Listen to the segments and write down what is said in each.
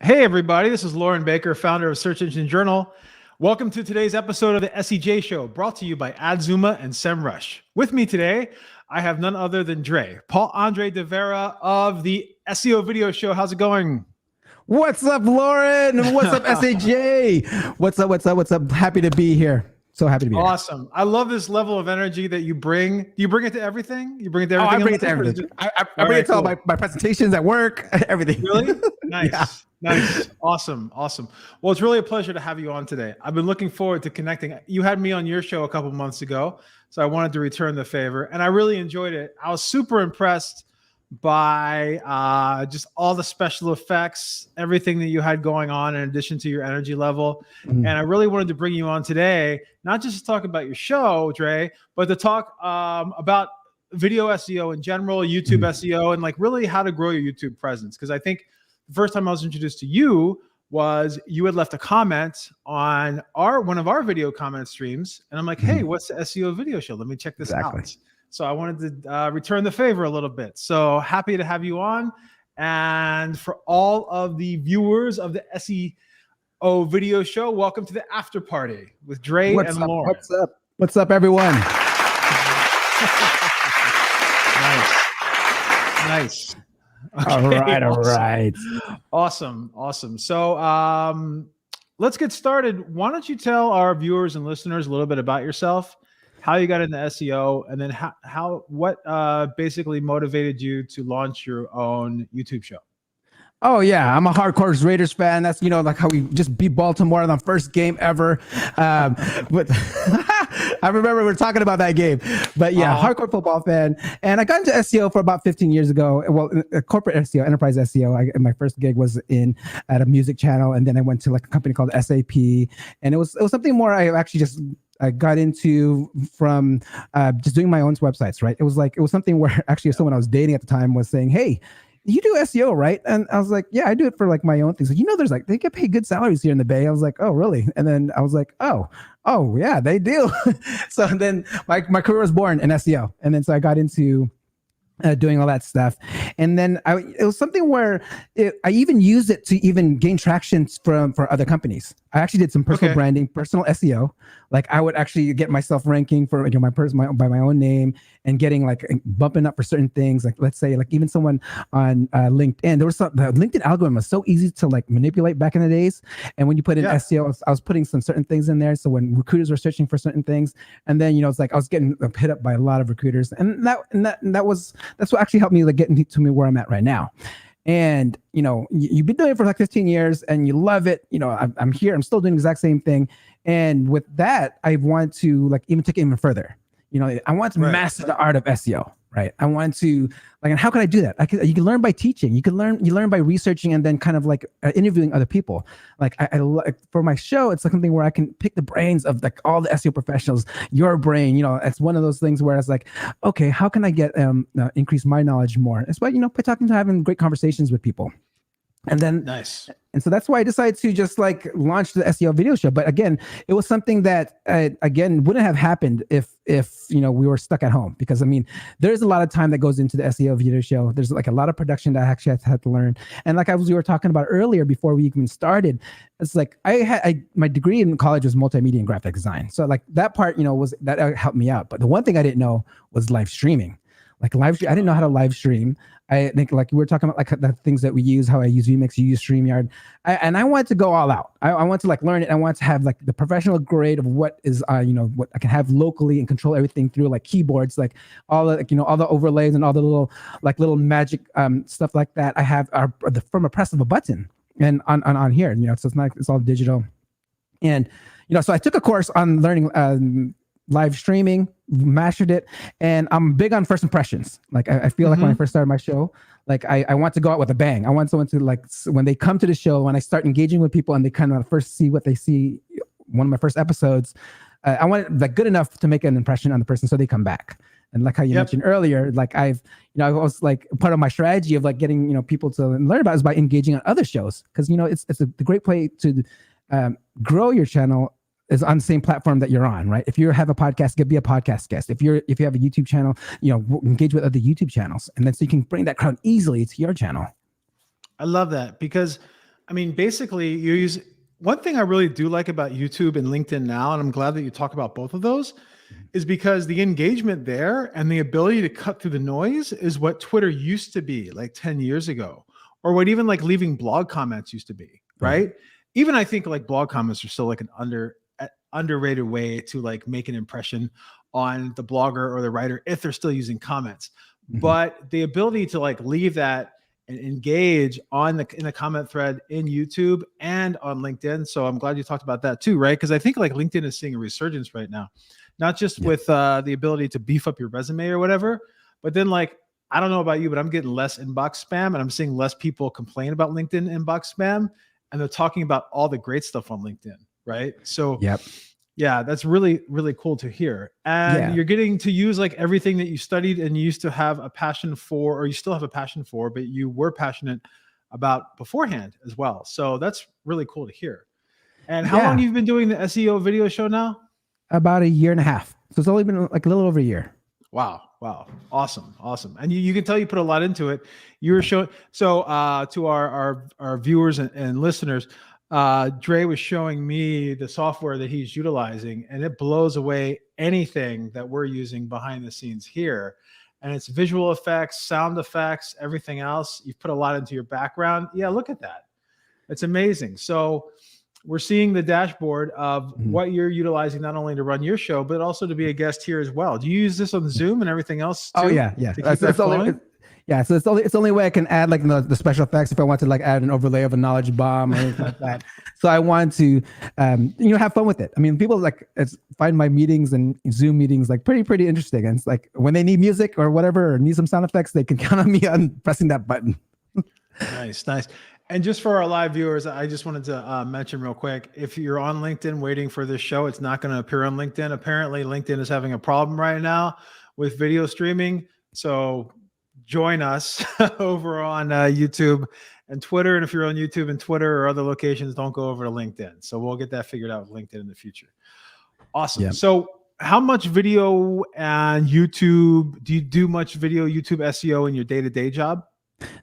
Hey, everybody, this is Loren Baker, founder of Search Engine Journal. Welcome to today's episode of the SEJ Show, brought to you by AdZuma and SEMrush. With me today, I have none other than Paul Andre de Vera of the SEO Video Show. How's it going? What's up, Loren? What's up, SAJ? What's up? Happy to be here. So happy to be here. Awesome. I love this level of energy that you bring. Do you bring it to everything? You bring it to everything? I bring it to everything. I bring it to all my presentations at work, everything. Really? Nice. Yeah. Nice. Awesome. Well, it's really a pleasure to have you on today. I've been looking forward to connecting. You had me on your show a couple months ago, so I wanted to return the favor, and I really enjoyed it. I was super impressed by just all the special effects, everything that you had going on in addition to your energy level. And I really wanted to bring you on today, not just to talk about your show, Dre, but to talk about video SEO in general, YouTube SEO, and like really how to grow your YouTube presence. Because I think the first time I was introduced to you was you had left a comment on one of our video comment streams. And I'm like, hey, what's the SEO Video Show? Let me check this out. So I wanted to return the favor a little bit. So happy to have you on. And for all of the viewers of the SEO Video Show, welcome to the after party with Dre and Loren. What's up, everyone? Nice. Okay, all right. Awesome. So let's get started. Why don't you tell our viewers and listeners a little bit about yourself, how you got into SEO, and then what basically motivated you to launch your own YouTube show? Oh yeah, I'm a hardcore Raiders fan. That's like how we just beat Baltimore in the first game ever. But I remember we were talking about that game. But yeah, hardcore football fan. And I got into SEO for about 15 years ago. Well, corporate SEO, enterprise SEO. My first gig was at a music channel, and then I went to like a company called SAP, and it was something more. I got into from just doing my own websites. Right? It was something where actually someone I was dating at the time was saying, "Hey, you do SEO, right?" And I was like, yeah, I do it for like my own things. Like, there's like, they get paid good salaries here in the Bay. I was like, oh, really? And then I was like, oh yeah, they do. So then my career was born in SEO. And then so I got into doing all that stuff. And then it was something where I even used it to even gain traction for other companies. I actually did some personal branding, personal SEO. Like I would actually get myself ranking for by my own name and getting like bumping up for certain things. Like let's say like even someone on LinkedIn, the LinkedIn algorithm was so easy to like manipulate back in the days. And when you put in SEO, I was putting some certain things in there. So when recruiters were searching for certain things, and then it's like I was getting hit up by a lot of recruiters, and that's what actually helped me like get to me where I'm at right now. And you've been doing it for like 15 years and you love it. I'm here, I'm still doing the exact same thing. And with that, I want to like even take it even further. I want to master the art of SEO, right? I want to like, and how can I do that? You can learn by teaching. You learn by researching and then kind of like interviewing other people. Like I for my show, it's like something where I can pick the brains of like all the SEO professionals, your brain. It's one of those things where it's like, okay, how can I get increase my knowledge more? It's by by talking to having great conversations with people. And then nice. And so that's why I decided to just like launch the SEO Video Show. But again, it was something that wouldn't have happened if we were stuck at home, because I mean, there's a lot of time that goes into the SEO Video Show. There's like a lot of production that I actually had to learn. And like we were talking about earlier before we even started, it's like my degree in college was multimedia and graphic design. So like that part, that helped me out. But the one thing I didn't know was live streaming. I didn't know how to live stream. I think like we were talking about like the things that we use, how I use vMix, you use StreamYard. And I wanted to go all out. I want to like learn it. I want to have like the professional grade of what is, what I can have locally and control everything through like keyboards, like all the, all the overlays and all the little magic stuff like that. I have from a press of a button and on here, so it's all digital. And, so I took a course on learning live streaming, mastered it, and I'm big on first impressions. Like I feel like when I first started my show, like I want to go out with a bang. I want someone to like when they come to the show, when I start engaging with people and they kind of first see what they see, one of my first episodes, I want it like good enough to make an impression on the person so they come back. And like how you mentioned earlier, like I was like part of my strategy of like getting people to learn about it is by engaging on other shows, because it's a great way to grow your channel is on the same platform that you're on, right? If you have a podcast, be a podcast guest. If you have a YouTube channel, engage with other YouTube channels, and then so you can bring that crowd easily to your channel. I love that, because I mean, basically, you use one thing I really do like about YouTube and LinkedIn now, and I'm glad that you talk about both of those, is because the engagement there and the ability to cut through the noise is what Twitter used to be like 10 years ago, or what even like leaving blog comments used to be, right? Even I think like blog comments are still like an underrated way to like make an impression on the blogger or the writer if they're still using comments. But the ability to like leave that and engage in the comment thread in YouTube and on LinkedIn. So I'm glad you talked about that too, right? Because I think like LinkedIn is seeing a resurgence right now, not just with the ability to beef up your resume or whatever, but then like, I don't know about you, but I'm getting less inbox spam and I'm seeing less people complain about LinkedIn inbox spam. And they're talking about all the great stuff on LinkedIn, right? So yeah, that's really, really cool to hear. And you're getting to use like everything that you studied and you used to have a passion for, or you still have a passion for, but you were passionate about beforehand as well. So that's really cool to hear. And how long have you been doing the SEO video show now? About a year and a half. So it's only been like a little over a year. Wow. Awesome. And you can tell you put a lot into it. You were showing, so to our viewers and listeners, Dre was showing me the software that he's utilizing, and it blows away anything that we're using behind the scenes here. And it's visual effects, sound effects, everything else. You've put a lot into your background. Yeah, look at that. It's amazing. So we're seeing the dashboard of what you're utilizing, not only to run your show, but also to be a guest here as well. Do you use this on Zoom and everything else too? Oh yeah. That's so it's the only way I can add like the special effects if I want to like add an overlay of a knowledge bomb or anything like that. So I want to, have fun with it. I mean, people like find my meetings and Zoom meetings like pretty interesting. And it's like when they need music or whatever, or need some sound effects, they can count on me on pressing that button. Nice. And just for our live viewers, I just wanted to mention real quick, if you're on LinkedIn waiting for this show, it's not going to appear on LinkedIn. Apparently, LinkedIn is having a problem right now with video streaming. So join us over on YouTube and Twitter. And if you're on YouTube and Twitter or other locations, don't go over to LinkedIn. So we'll get that figured out with LinkedIn in the future. Awesome. Yeah. So how much video and YouTube, do you do much video YouTube SEO in your day-to-day job?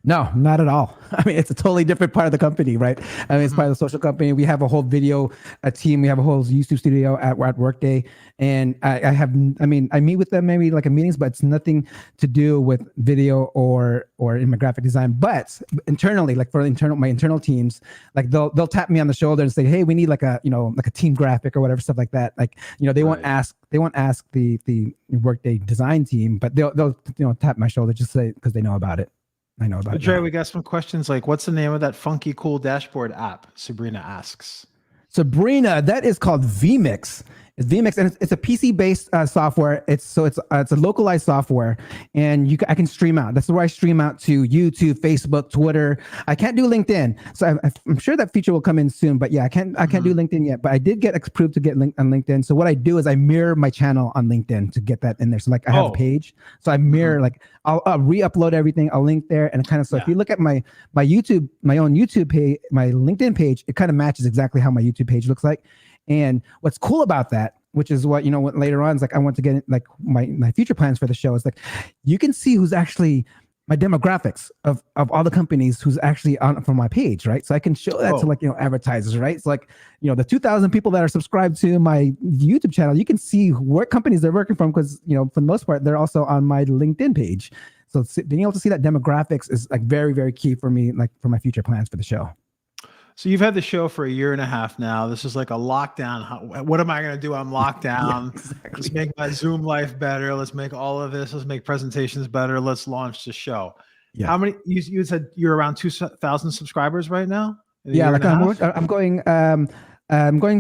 No, not at all. I mean, it's a totally different part of the company, right? I mean, it's part of the social company. We have a whole video team. We have a whole YouTube studio at Workday. And I meet with them maybe like in meetings, but it's nothing to do with video or in my graphic design. But internally, like for my internal teams, like they'll tap me on the shoulder and say, hey, we need like a team graphic or whatever, stuff like that. Like, they won't ask the Workday design team, but they'll tap my shoulder just say, because they know about it. I know about it. Dre, we got some questions like, what's the name of that funky, cool dashboard app? Sabrina asks. Sabrina, that is called vMix. It's vMix, and it's a PC-based software. It's a localized software, and I can stream out. That's where I stream out to YouTube, Facebook, Twitter. I can't do LinkedIn, so I'm sure that feature will come in soon. But yeah, I can't do LinkedIn yet. But I did get approved to get on LinkedIn. So what I do is I mirror my channel on LinkedIn to get that in there. So like I have a page, so I mirror like I'll re-upload everything. I'll link there, and kind of if you look at my own YouTube page, my LinkedIn page, it kind of matches exactly how my YouTube page looks like. And what's cool about that, which is what what later on is like I want to get like my future plans for the show, is like you can see who's actually my demographics of all the companies who's actually on from my page, right? So I can show that to like advertisers, right? It's like the 2,000 people that are subscribed to my YouTube channel, you can see what companies they're working from, because for the most part they're also on my LinkedIn page. So being able to see that demographics is like very, very key for me, like for my future plans for the show. So you've had the show for a year and a half now. This is like a lockdown. What am I going to do? I'm locked down. Exactly. Let's make my Zoom life better. Let's make all of this. Let's make presentations better. Let's launch the show. Yeah. How many? You said you're around 2,000 subscribers right now? Yeah, like I'm going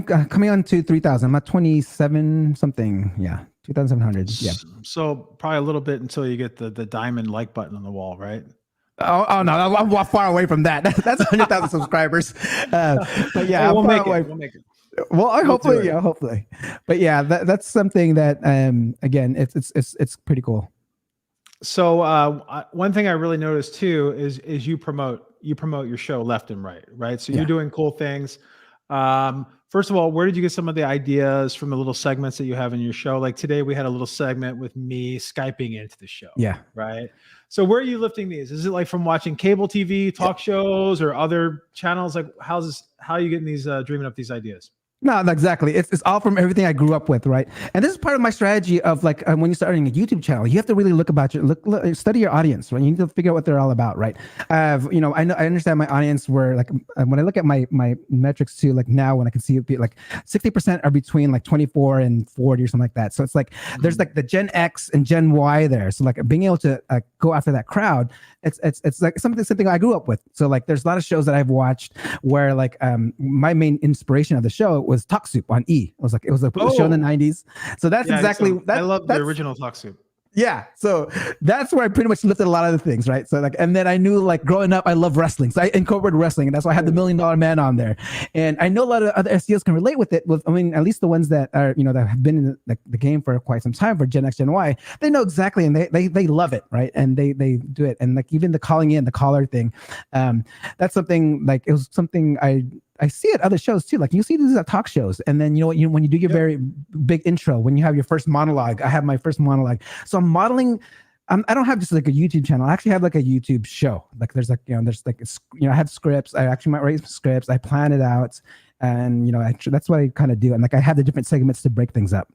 coming on to 3,000. I'm at 27 something. Yeah, 2,700. Yeah. So probably a little bit until you get the diamond like button on the wall, right? Oh no, I'm far away from that. That's 100,000 subscribers. But yeah, we'll make it. We'll make it. Well, hopefully. But yeah, that's something that again, it's pretty cool. So one thing I really noticed too is you promote your show left and right? So you're doing cool things. First of all, where did you get some of the ideas from the little segments that you have in your show? Like today we had a little segment with me Skyping into the show. Yeah. Right. So where are you lifting these? Is it like from watching cable TV, talk shows, or other channels? Like how are you getting these, dreaming up these ideas? No, exactly. It's all from everything I grew up with, right? And this is part of my strategy of like when you're starting a YouTube channel, you have to really look, study your audience, right? You need to figure out what they're all about, right? I understand my audience where like when I look at my metrics too, like now when I can see it, like 60% are between like 24 and 40 or something like that. So it's like there's like the Gen X and Gen Y there. So like being able to go after that crowd, it's like something I grew up with. So like there's a lot of shows that I've watched where like my main inspiration of the show was Talk Soup on E. It was a show in the 90s. So that's exactly that. I love the original Talk Soup. Yeah. So that's where I pretty much lifted a lot of the things, right? So like, and then I knew like growing up, I love wrestling. So I incorporated wrestling, and that's why I had the $1 Million Man on there. And I know a lot of other SEOs can relate with it. At least the ones that are, that have been in the game for quite some time for Gen X, Gen Y, they know exactly, and they love it, right? And they do it. And like even the calling in, the caller thing, that's something like, it was something I see it other shows too. Like you see these at talk shows, and then when you do your very big intro, when you have your first monologue, I have my first monologue. So I'm modeling. I don't have just like a YouTube channel. I actually have like a YouTube show. Like there's like I have scripts. I actually might write scripts. I plan it out, and that's what I kind of do. And like I have the different segments to break things up.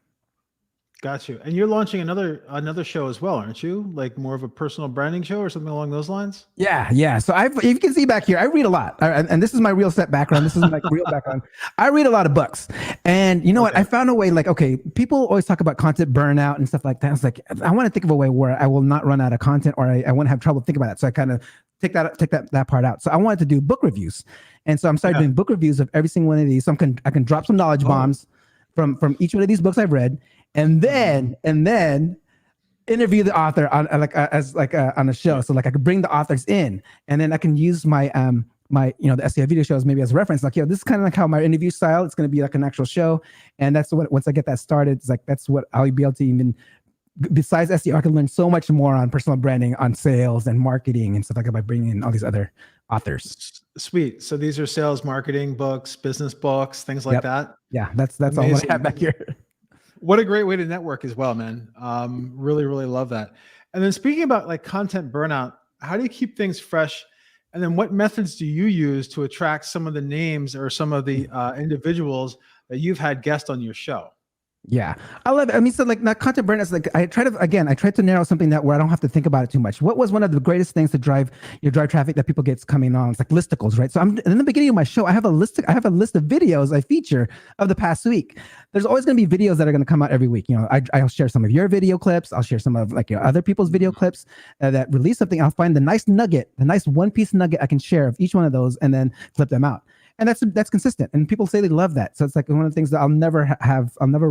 Got you. And you're launching another show as well, aren't you? Like more of a personal branding show or something along those lines? Yeah. So if you can see back here, I read a lot. And this is my real set background. This is my real background. I read a lot of books. And you know what? I found a way, like, okay, people always talk about content burnout and stuff like that. I was like, I want to think of a way where I will not run out of content, or I won't have trouble thinking about it. So I kind of take that part out. So I wanted to do book reviews. And so I'm started doing book reviews of every single one of these. So I can drop some knowledge bombs from each one of these books I've read. And then interview the author on on a show. So like I could bring the authors in, and then I can use my the SEO video shows maybe as a reference. Like, this is kind of like how my interview style. It's going to be like an actual show, and that's what once I get that started, it's like that's what I'll be able to even. Besides SEO, I can learn so much more on personal branding, on sales and marketing and stuff like that by bringing in all these other authors. Sweet. So these are sales, marketing books, business books, things like that. Yeah, that's all I have back here. What a great way to network as well, man. Really, really love that. And then speaking about like content burnout, how do you keep things fresh? And then what methods do you use to attract some of the names or some of the individuals that you've had guests on your show? Yeah, I love it. I mean, so like not content burnout is like I tried to narrow something that where I don't have to think about it too much. What was one of the greatest things to drive traffic that people get coming on? It's like listicles, right? So in the beginning of my show, I have a list of videos I feature of the past week. There's always going to be videos that are going to come out every week. I'll share some of your video clips. I'll share some of like other people's video clips that release something. I'll find the nice nugget, the nice one-piece nugget I can share of each one of those, and then clip them out. And that's consistent, and people say they love that. So it's like one of the things that I'll never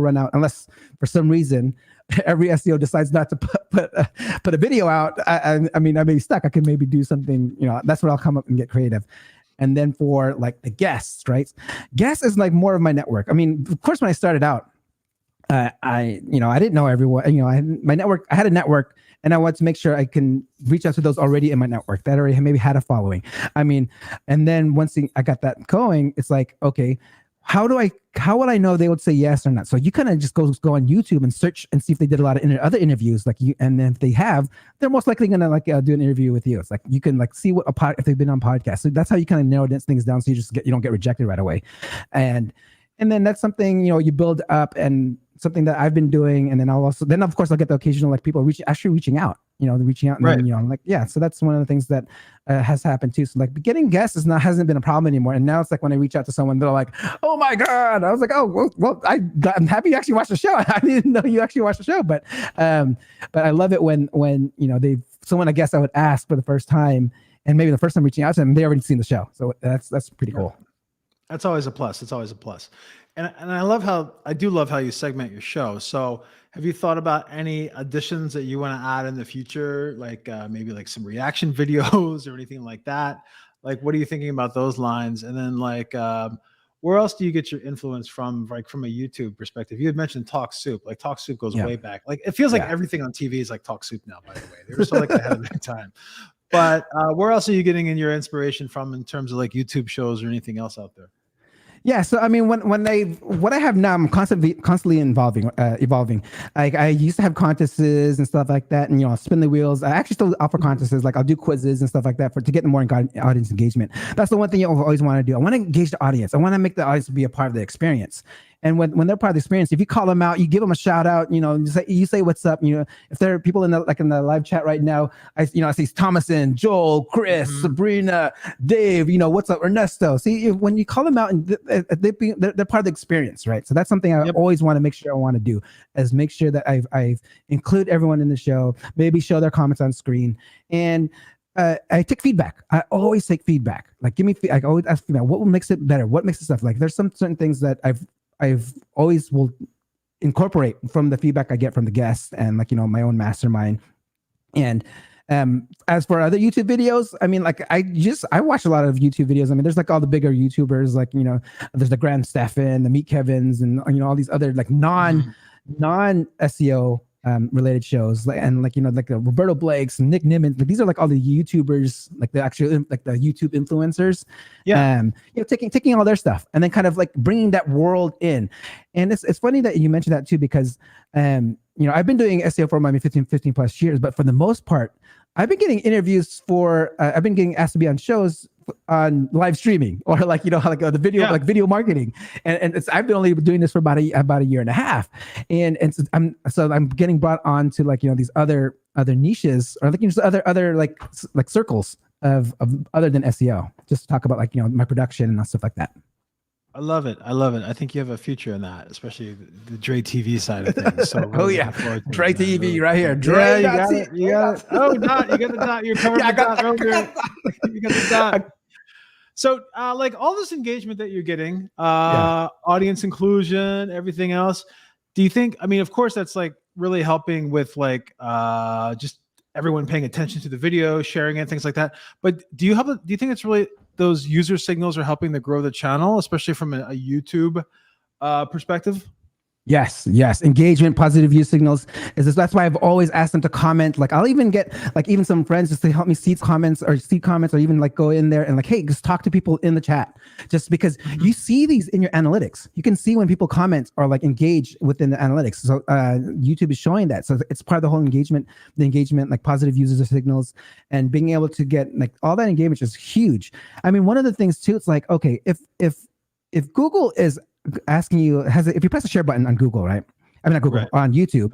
run out unless for some reason every SEO decides not to put a video out. I mean, I may be stuck. I could maybe do something. That's where I'll come up and get creative. And then for like the guests, right? Guests is like more of my network. I mean, of course, when I started out, I didn't know everyone. I had a network. And I wanted to make sure I can reach out to those already in my network that already maybe had a following. I mean, and then once I got that going, it's like, okay, how would I know they would say yes or not? So you kind of just go on YouTube and search and see if they did a lot of other interviews, like you. And then if they have, they're most likely going to do an interview with you. It's like you can like see if they've been on podcasts. So that's how you kind of narrow things down. So you don't get rejected right away. And then that's something you build up, and something that I've been doing. And then of course I'll get the occasional like people reaching out, reaching out. And right. Then, I'm like, yeah. So that's one of the things that has happened too. So like getting guests hasn't been a problem anymore. And now it's like when I reach out to someone, they're like, oh my God. I was like, oh, well, I'm happy you actually watched the show. I didn't know you actually watched the show, but I love it when someone I guess I would ask for the first time, and maybe the first time reaching out to them, they already seen the show. So that's pretty cool. That's always a plus. It's always a plus. And I do love how you segment your show. So have you thought about any additions that you want to add in the future? Like maybe like some reaction videos or anything like that? Like, what are you thinking about those lines? And then like, where else do you get your influence from? Like from a YouTube perspective, you had mentioned Talk Soup. Like Talk Soup goes way back. Like it feels like everything on TV is like Talk Soup now, by the way. They were so like ahead of their time. But where else are you getting in your inspiration from in terms of like YouTube shows or anything else out there? Yeah, so I mean, what I have now, I'm constantly evolving. Like I used to have contests and stuff like that, and spin the wheels. I actually still offer contests, like I'll do quizzes and stuff like that to get more audience engagement. That's the one thing you always want to do. I want to engage the audience. I want to make the audience be a part of the experience. And when they're part of the experience, if you call them out, you give them a shout out, you say what's up. If there are people in the live chat right now, I see Thomason, Joel, Chris, Sabrina, Dave, what's up, Ernesto. See, when you call them out, and they're part of the experience, right? So that's something I always want to make sure I want to do, is make sure that I've include everyone in the show, maybe show their comments on screen. And I take feedback. I always take feedback. Like, give me I always ask feedback. What makes it better? What makes it stuff? Like, there's some certain things that I've always will incorporate from the feedback I get from the guests and my own mastermind. And as for other YouTube videos, I mean, like I watch a lot of YouTube videos. I mean, there's like all the bigger YouTubers, like, there's the Graham Stephan, the Meet Kevins, and all these other like non SEO related shows, like the Roberto Blakes and Nick Nimmons. Like, these are like all the YouTubers, like the actual like the YouTube influencers. Taking all their stuff and then kind of like bringing that world in. And it's funny that you mentioned that too, because I've been doing SEO for maybe 15 plus years, but for the most part, I've been getting interviews for I've been getting asked to be on shows on live streaming, or like the video, like video marketing, and I've been only doing this for about a year and a half, and I'm getting brought on to these other niches, or other like circles of other than SEO, just to talk about my production and stuff like that. I love it. I think you have a future in that, especially the Dre TV side of things. So really Dre TV really, right here. Dre, you got it. Oh, dot. You got the dot. You're covering the dot earlier. You got the dot. So, like all this engagement that you're getting, audience inclusion, everything else. Do you think? I mean, of course, that's like really helping with just everyone paying attention to the video, sharing it, things like that. But do you think it's really those user signals are helping to grow the channel, especially from a YouTube perspective? Yes. Engagement, positive view signals that's why I've always asked them to comment. Like, I'll even get even some friends just to help me see comments, or even like go in there and like, hey, just talk to people in the chat, just because you see these in your analytics. You can see when people comment or like engage within the analytics. So YouTube is showing that. So it's part of the whole engagement, like positive user signals, and being able to get like all that engagement is huge. I mean, one of the things too, it's like, okay, if Google is asking you, if you press the share button on Google, right? I mean, not Google, on YouTube,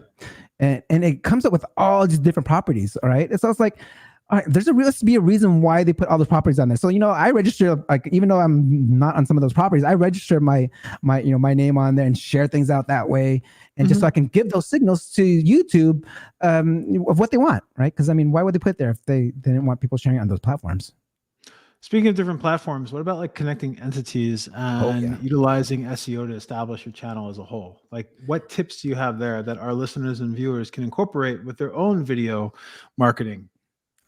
and it comes up with all these different properties, all right? So it's like, all right, there has to be a reason why they put all those properties on there. So, I register, like, even though I'm not on some of those properties, I register my name on there and share things out that way. And just so I can give those signals to YouTube of what they want, right? Because I mean, why would they put it there if they didn't want people sharing on those platforms? Speaking of different platforms, what about like connecting entities and utilizing SEO to establish your channel as a whole? Like, what tips do you have there that our listeners and viewers can incorporate with their own video marketing?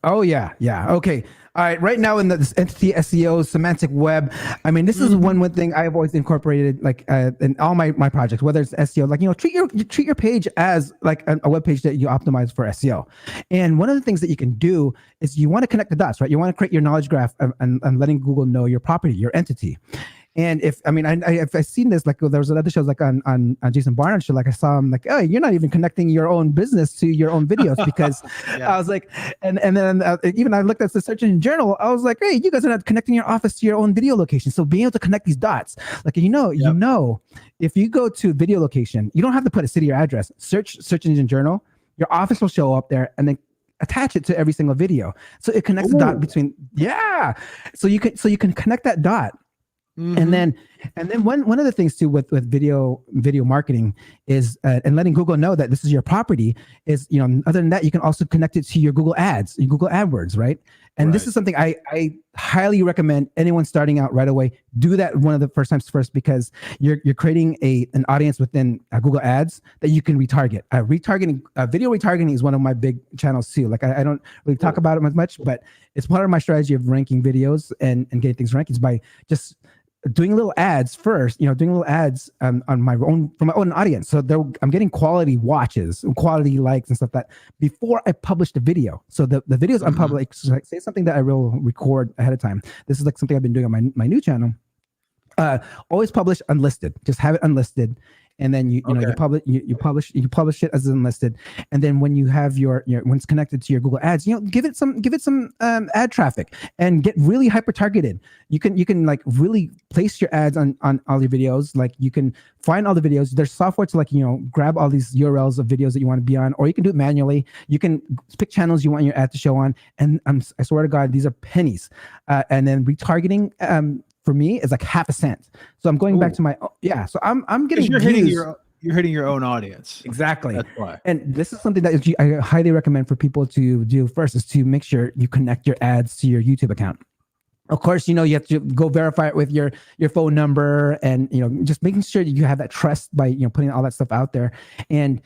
Oh, yeah. Okay. All right. Right now in this entity SEO semantic web, I mean, this is one thing I've always incorporated, like in all my projects, whether it's SEO, like, treat your page as like a web page that you optimize for SEO. And one of the things that you can do is you want to connect the dots, right? You want to create your knowledge graph and letting Google know your property, your entity. And if I've seen this, like there was other shows like on Jason Barnard's show, like I saw him like, oh, you're not even connecting your own business to your own videos, because I was like, and then even I looked at the search engine journal, I was like, hey, you guys are not connecting your office to your own video location. So being able to connect these dots, like, if you go to video location, you don't have to put a city or address, search engine journal, your office will show up there, and then attach it to every single video. So it connects the dot between, so you can connect that dot. And then one of the things too with video marketing is and letting Google know that this is your property is, other than that, you can also connect it to your Google Ads, your Google AdWords, right? And this is something I highly recommend anyone starting out right away do that one of the first times because you're creating an audience within Google Ads that you can retarget. Video retargeting is one of my big channels too. Like I don't really talk about it as much, but it's part of my strategy of ranking videos and getting things ranked is by just doing little ads first, on my own, from my own audience. So I'm getting quality watches, quality likes and stuff like that before I publish the video. So the videos I'm public, so like, say something that I will record ahead of time. This is like something I've been doing on my new channel. Always publish unlisted. Just have it unlisted, and then you publish it as unlisted. And then when you have your when it's connected to your Google Ads, give it some ad traffic and get really hyper targeted. You can like really place your ads on all your videos. Like you can find all the videos. There's software to like grab all these URLs of videos that you want to be on, or you can do it manually. You can pick channels you want your ad to show on, and I swear to God, these are pennies. And then retargeting for me is like half a cent. So I'm going back to my So I'm getting you're hitting your own audience. Exactly. That's why. And this is something that I highly recommend for people to do first, is to make sure you connect your ads to your YouTube account. Of course, you have to go verify it with your phone number, and just making sure that you have that trust by putting all that stuff out there. And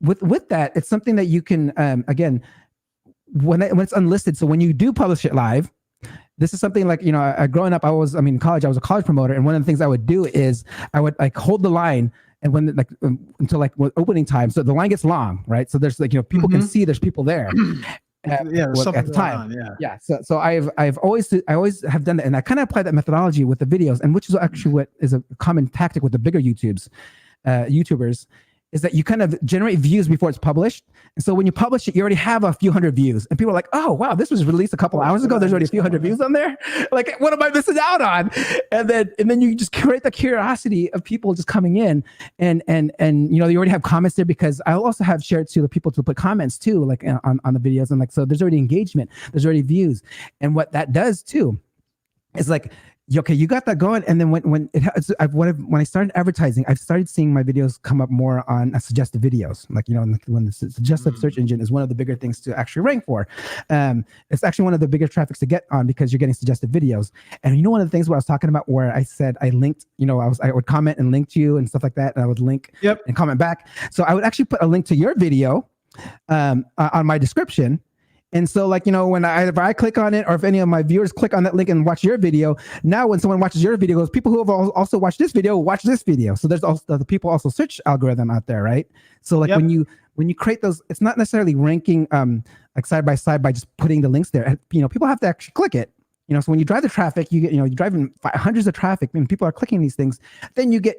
with that, it's something that you can again, when it's unlisted. So when you do publish it live, this is something like, growing up, in college, I was a college promoter. And one of the things I would do is I would like hold the line, and when until like opening time. So the line gets long, right? So there's like, people can see there's people there. At the time. So I always have done that. And I kind of apply that methodology with the videos, and which is actually what is a common tactic with the bigger YouTubers, is that you kind of generate views before it's published. And so when you publish it, you already have a few hundred views, and people are like, oh, wow, this was released a couple hours ago. There's already a few hundred views on there. Like, what am I missing out on? And then you just create the curiosity of people just coming in, and you already have comments there, because I also have shared to the people to put comments too, like on the videos. And like, so there's already engagement, there's already views. And what that does too is like, okay, you got that going. And then when I started advertising, I've started seeing my videos come up more on suggested videos. Like, when the suggestive search engine is one of the bigger things to actually rank for. It's actually one of the bigger traffics to get on, because you're getting suggested videos. And one of the things where I was talking about, where I said I linked, I would comment and link to you and stuff like that. And I would link and comment back. So I would actually put a link to your video on my description. And so, like, if I click on it, or if any of my viewers click on that link and watch your video, now when someone watches your video, people who have also watched this video watch this video. So there's also the people also search algorithm out there, right? So like when you create those, it's not necessarily ranking like side by side by just putting the links there. People have to actually click it. So when you drive the traffic, you get, you're driving hundreds of traffic, and people are clicking these things, then you get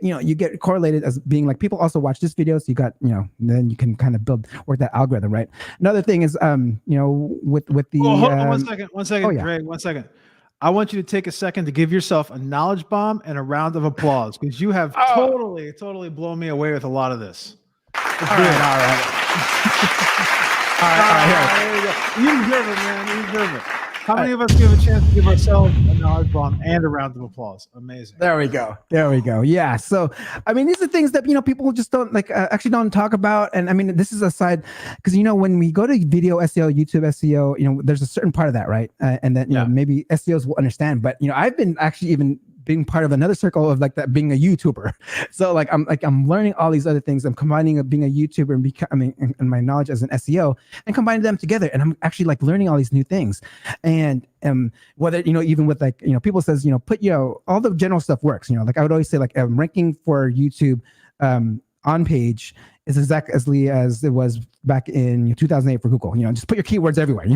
correlated as being like, people also watch this video. So you got, then you can kind of work that algorithm, right? Another thing is, with the, hold on one second, Oh, yeah. Greg, 1 second. I want you to take a second to give yourself a knowledge bomb and a round of applause, because you have totally blown me away with a lot of this. All right. Here we go. You deserve it, man. You deserve it. How many of us give a chance to give ourselves a knowledge bomb and a round of applause? Amazing. There we go. Yeah. So, these are things that, people just don't actually don't talk about. And this is aside, because, when we go to video SEO, YouTube SEO, there's a certain part of that, right? And then, maybe SEOs will understand, but, I've been actually even being part of another circle of like that, being a YouTuber. So I'm learning all these other things. I'm combining being a YouTuber and becoming and my knowledge as an SEO, and combining them together. And I'm actually like learning all these new things. And whether, even with like, people says, put, all the general stuff works, like I would always say, like ranking for YouTube on page is exactly as it was back in 2008 for Google. Just put your keywords everywhere.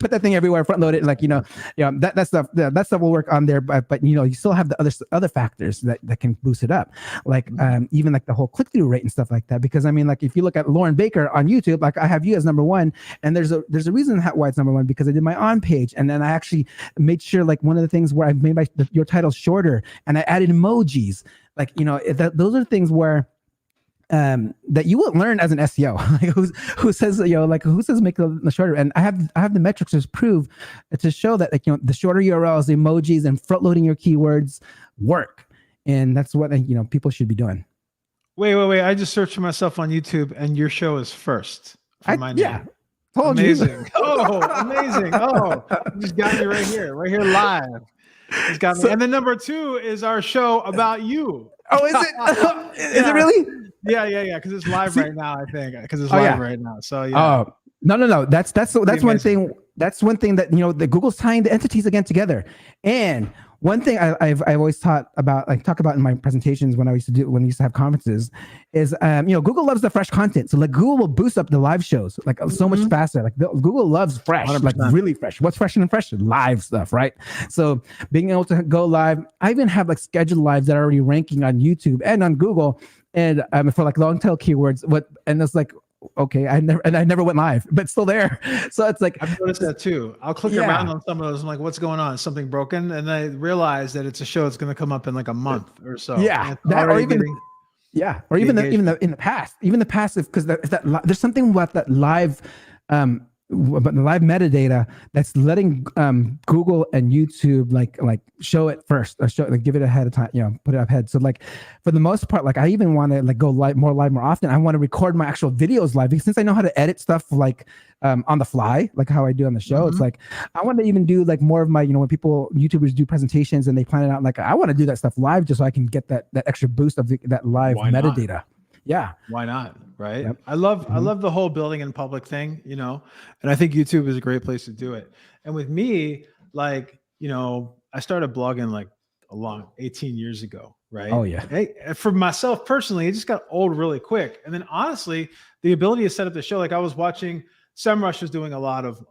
Put that thing everywhere, front load it, like that stuff will work on there. But you still have the other factors that can boost it up, like even like the whole click through rate and stuff like that. Because like if you look at Loren Baker on YouTube, like I have you as number one, and there's a reason why it's number one, because I did my on page, and then I actually made sure, like one of the things where I made your title shorter, and I added emojis, like those are things where that you will learn as an SEO. who says who says make the shorter? And I have the metrics to show that the shorter URLs, the emojis, and front loading your keywords work, and that's what people should be doing. Wait! I just searched for myself on YouTube, and your show is first for my name. Yeah. Told amazing. You. Oh, amazing! Oh, you just got me right here live. It's got me. And then number 2 is our show about you. Oh, is it? Is it really? Yeah. Because it's live right now, I think. Because it's live right now. So yeah. Oh, no. That's one thing. That's one thing that the Google's tying the entities again together. And One thing I've always talk about in my presentations when I used to have conferences is Google loves the fresh content. So like Google will boost up the live shows like so much faster. Like Google loves fresh, 100%. like really fresh. What's fresh and fresh? Live stuff, right? So being able to go live, I even have like scheduled lives that are already ranking on YouTube and on Google, and for like long tail keywords. And it's like, okay, I never went live, but still there. So it's like, I've noticed that too. I'll click around on some of those. I'm like, what's going on? Is something broken? And I realize that it's a show that's going to come up in like a month or so. Yeah, or even in the past, because there's something about that live, but the live metadata that's letting Google and YouTube like show it first, or give it ahead of time, put it up ahead. So like for the most part, like I even want to like go more often. I want to record my actual videos live, because since I know how to edit stuff like on the fly, like how I do on the show, it's like I want to even do like more of my, when YouTubers do presentations and they plan it out, like I want to do that stuff live just so I can get that extra boost of that live metadata. Not? Yeah. Why not? Right. Yep. I love the whole building in public thing, and I think YouTube is a great place to do it. And with me, like, I started blogging like 18 years ago. Right. Oh yeah. Hey, for myself personally, it just got old really quick. And then honestly, the ability to set up the show, like I was watching SEMrush was doing a lot of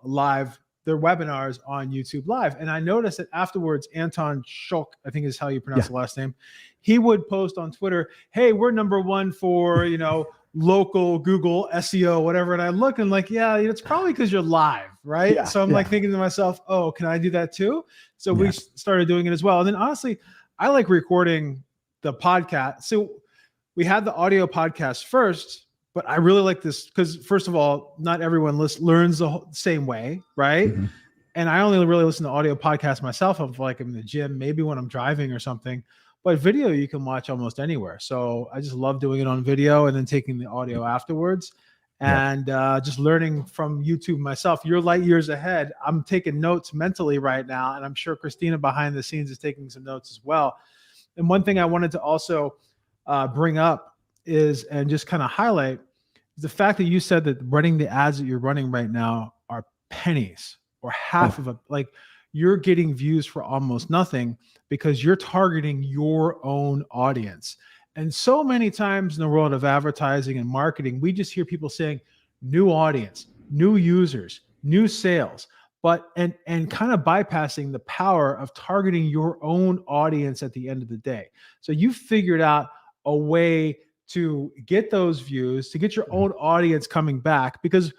their webinars on YouTube Live. And I noticed that afterwards, Anton Schulk, I think is how you pronounce the last name, he would post on Twitter, hey, we're #1 for, local Google SEO, whatever. And I look and like, yeah, it's probably because you're live, right? Yeah, so I'm like thinking to myself, oh, can I do that too? So we started doing it as well. And then honestly, I like recording the podcast. So we had the audio podcast first, but I really like this because, first of all, not everyone learns the same way, right? Mm-hmm. And I only really listen to audio podcasts myself if like I'm in the gym, maybe when I'm driving or something. But video you can watch almost anywhere. So I just love doing it on video and then taking the audio afterwards. And just learning from YouTube myself. You're light years ahead. I'm taking notes mentally right now, and I'm sure Christina behind the scenes is taking some notes as well. And one thing I wanted to also bring up is, and just kind of highlight, is the fact that you said that running the ads that you're running right now are pennies or half of like you're getting views for almost nothing because you're targeting your own audience. And so many times in the world of advertising and marketing, we just hear people saying new audience, new users, new sales, but and kind of bypassing the power of targeting your own audience at the end of the day. So you figured out a way to get those views, to get your own audience coming back, because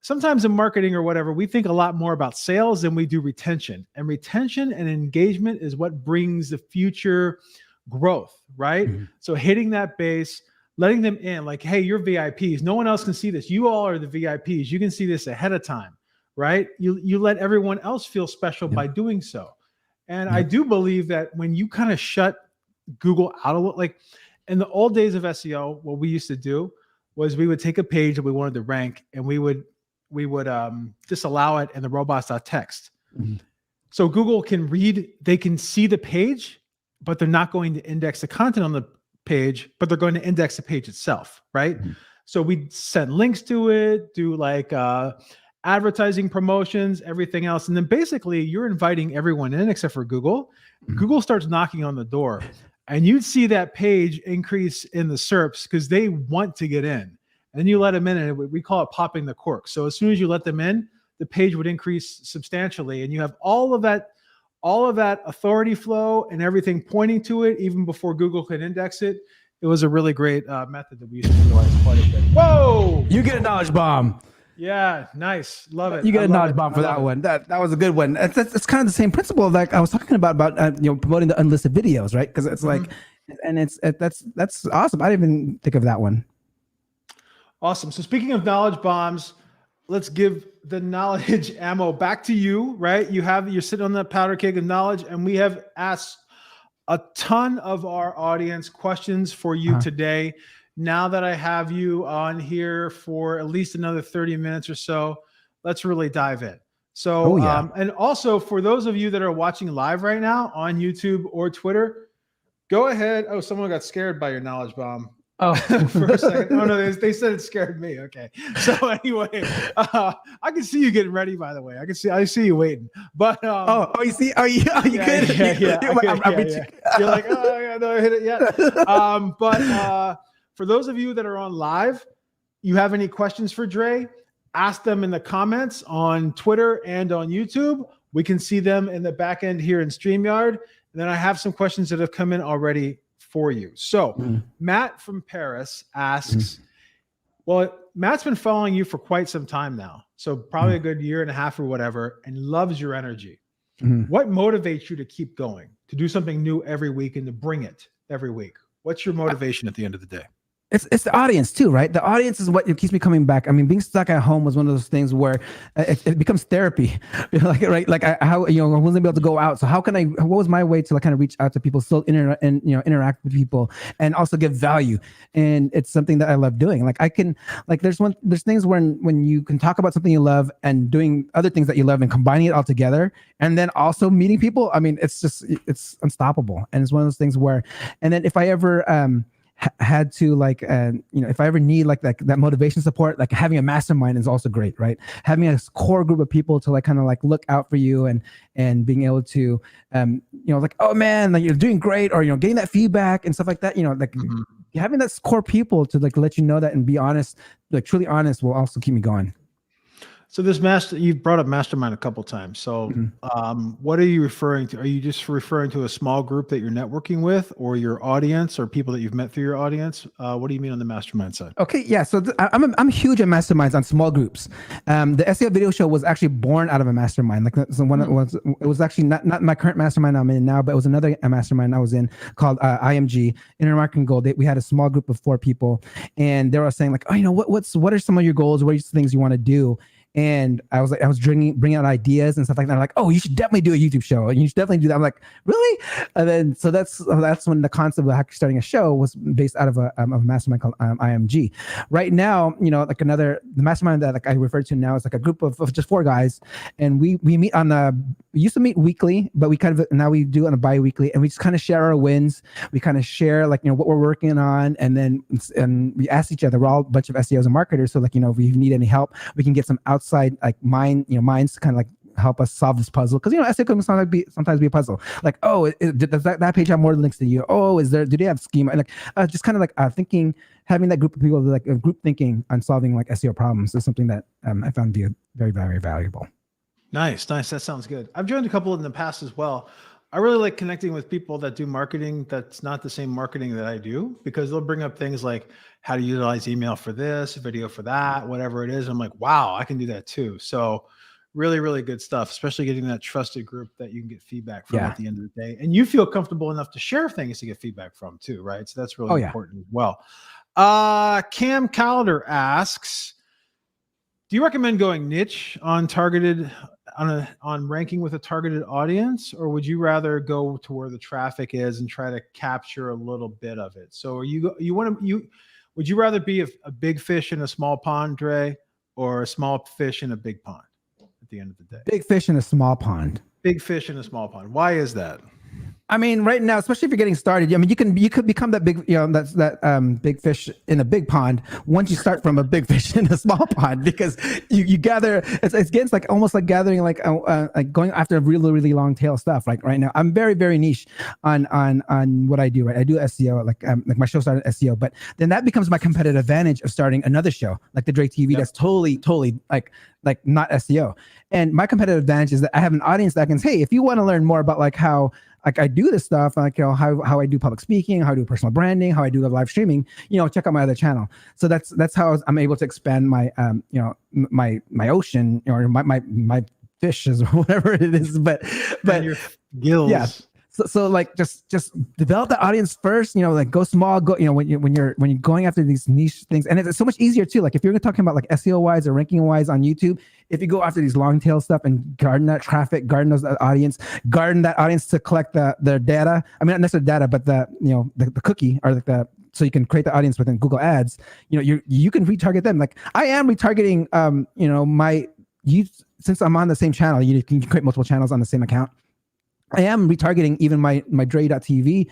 sometimes in marketing or whatever, we think a lot more about sales than we do retention. And retention and engagement is what brings the future growth, right? Mm-hmm. So hitting that base, letting them in, like, hey, you're VIPs. No one else can see this. You all are the VIPs. You can see this ahead of time, right? You let everyone else feel special by doing so. And I do believe that when you kind of shut Google out a little, like in the old days of SEO, what we used to do was we would take a page that we wanted to rank and we would disallow it in the robots.txt. Mm-hmm. So Google can read, they can see the page, but they're not going to index the content on the page, but they're going to index the page itself, right? Mm-hmm. So we send links to it, do like advertising promotions, everything else. And then basically you're inviting everyone in except for Google. Mm-hmm. Google starts knocking on the door and you'd see that page increase in the SERPs because they want to get in. And then you let them in and we call it popping the cork. So as soon as you let them in, the page would increase substantially. And you have all of that authority flow and everything pointing to it even before Google could index it. It was a really great method that we used to utilize quite a bit. Whoa! You get a knowledge bomb. Yeah, nice. Love it. You get a knowledge bomb for that one. That was a good one. It's kind of the same principle like I was talking about promoting the unlisted videos, right? Because it's like, and that's awesome. I didn't even think of that one. Awesome. So speaking of knowledge bombs, let's give the knowledge ammo back to you, right? You're sitting on that powder keg of knowledge, and we have asked a ton of our audience questions for you today. Now that I have you on here for at least another 30 minutes or so, let's really dive in. So, and also for those of you that are watching live right now on YouTube or Twitter, go ahead. Oh, someone got scared by your knowledge bomb. Oh, for a second. Oh no, they said it scared me. Okay. So anyway, I can see you getting ready, by the way. I see you waiting. But you see, you yeah, good? yeah. I'm reaching. You're like, oh yeah, no, I hit it yet. But for those of you that are on live, you have any questions for Dre, ask them in the comments on Twitter and on YouTube. We can see them in the back end here in StreamYard. And then I have some questions that have come in already for you. So Matt from Paris asks, well, Matt's been following you for quite some time now. So probably a good year and a half or whatever, and loves your energy. What motivates you to keep going, to do something new every week and to bring it every week? What's your motivation at the end of the day? It's the audience too, right? The audience is what keeps me coming back. I mean, being stuck at home was one of those things where it becomes therapy, like right, like I wasn't able to go out. So what was my way to like kind of reach out to people, still interact with people, and also give value? And it's something that I love doing. Like there's things when you can talk about something you love and doing other things that you love and combining it all together, and then also meeting people. I mean, it's unstoppable, and it's one of those things where, and then if I ever had to if I ever need like that motivation support, like having a mastermind is also great, right? Having a core group of people to like kind of like look out for you and being able to like, oh man, like you're doing great, or getting that feedback and stuff like that, having that core people to like let you know that and be honest, like truly honest, will also keep me going. So you've brought up mastermind a couple times. So what are you referring to? Are you just referring to a small group that you're networking with, or your audience, or people that you've met through your audience? What do you mean on the mastermind side? Okay, yeah. So I'm huge at masterminds on small groups. The SEO Video Show was actually born out of a mastermind. Like it was actually not my current mastermind I'm in now, but it was another mastermind I was in called IMG, Internet Marketing Gold. We had a small group of 4 people, and they were saying like, oh, what are some of your goals? What are some things you want to do? And I was bringing out ideas and stuff like that. I'm like, oh, you should definitely do a YouTube show, and you should definitely do that. I'm like, really? And then so that's when the concept of actually starting a show was based out of a mastermind called IMG. Right now, the mastermind that like I refer to now is like a group of just 4 guys, and we meet we used to meet weekly, but now we do on a bi-weekly, and we just kind of share our wins. We kind of share like what we're working on, and we ask each other. We're all a bunch of SEOs and marketers, so like if we need any help, we can get some outside like minds to kind of like help us solve this puzzle, because SEO can sometimes be a puzzle. Like, oh, does that page have more links than you? Oh, do they have schema? And like just kind of like thinking, having that group of people, like group thinking on solving like SEO problems is something that I found to be very, very valuable. Nice. That sounds good. I've joined a couple in the past as well. I really like connecting with people that do marketing that's not the same marketing that I do, because they'll bring up things like how to utilize email for this, video for that, whatever it is. I'm like, wow, I can do that too. So really, really good stuff, especially getting that trusted group that you can get feedback from at the end of the day. And you feel comfortable enough to share things to get feedback from too, right? So that's really important as well. Cam Calendar asks, do you recommend going niche on ranking with a targeted audience, or would you rather go to where the traffic is and try to capture a little bit of it? So would you rather be a big fish in a small pond, Dre, or a small fish in a big pond at the end of the day? Big fish in a small pond. Big fish in a small pond. Why is that? I mean, right now, especially if you're getting started, I mean, you could become that big, that big fish in a big pond once you start from a big fish in a small pond, because you gather. It's like almost like gathering like going after a really, really long tail stuff. Like right now, I'm very, very niche on what I do. Right, I do SEO. Like my show started SEO, but then that becomes my competitive advantage of starting another show like the Drake TV. That's totally like not SEO. And my competitive advantage is that I have an audience that can say, hey, if you want to learn more about like how like I do this stuff, like how I do public speaking, how I do personal branding, how I do the live streaming, check out my other channel. So that's how I'm able to expand my my ocean, or my fishes or whatever it is. But your gills. Yeah. So like just develop the audience first, like go small, when you're going after these niche things. And it's so much easier too. Like if you're talking about like SEO wise or ranking wise on YouTube, if you go after these long tail stuff and garden that traffic, garden that audience to collect their data. I mean, not necessarily data, but the cookie, or like so you can create the audience within Google Ads. You can retarget them. Like I am retargeting, since I'm on the same channel, you can create multiple channels on the same account. I am retargeting even my Dre.tv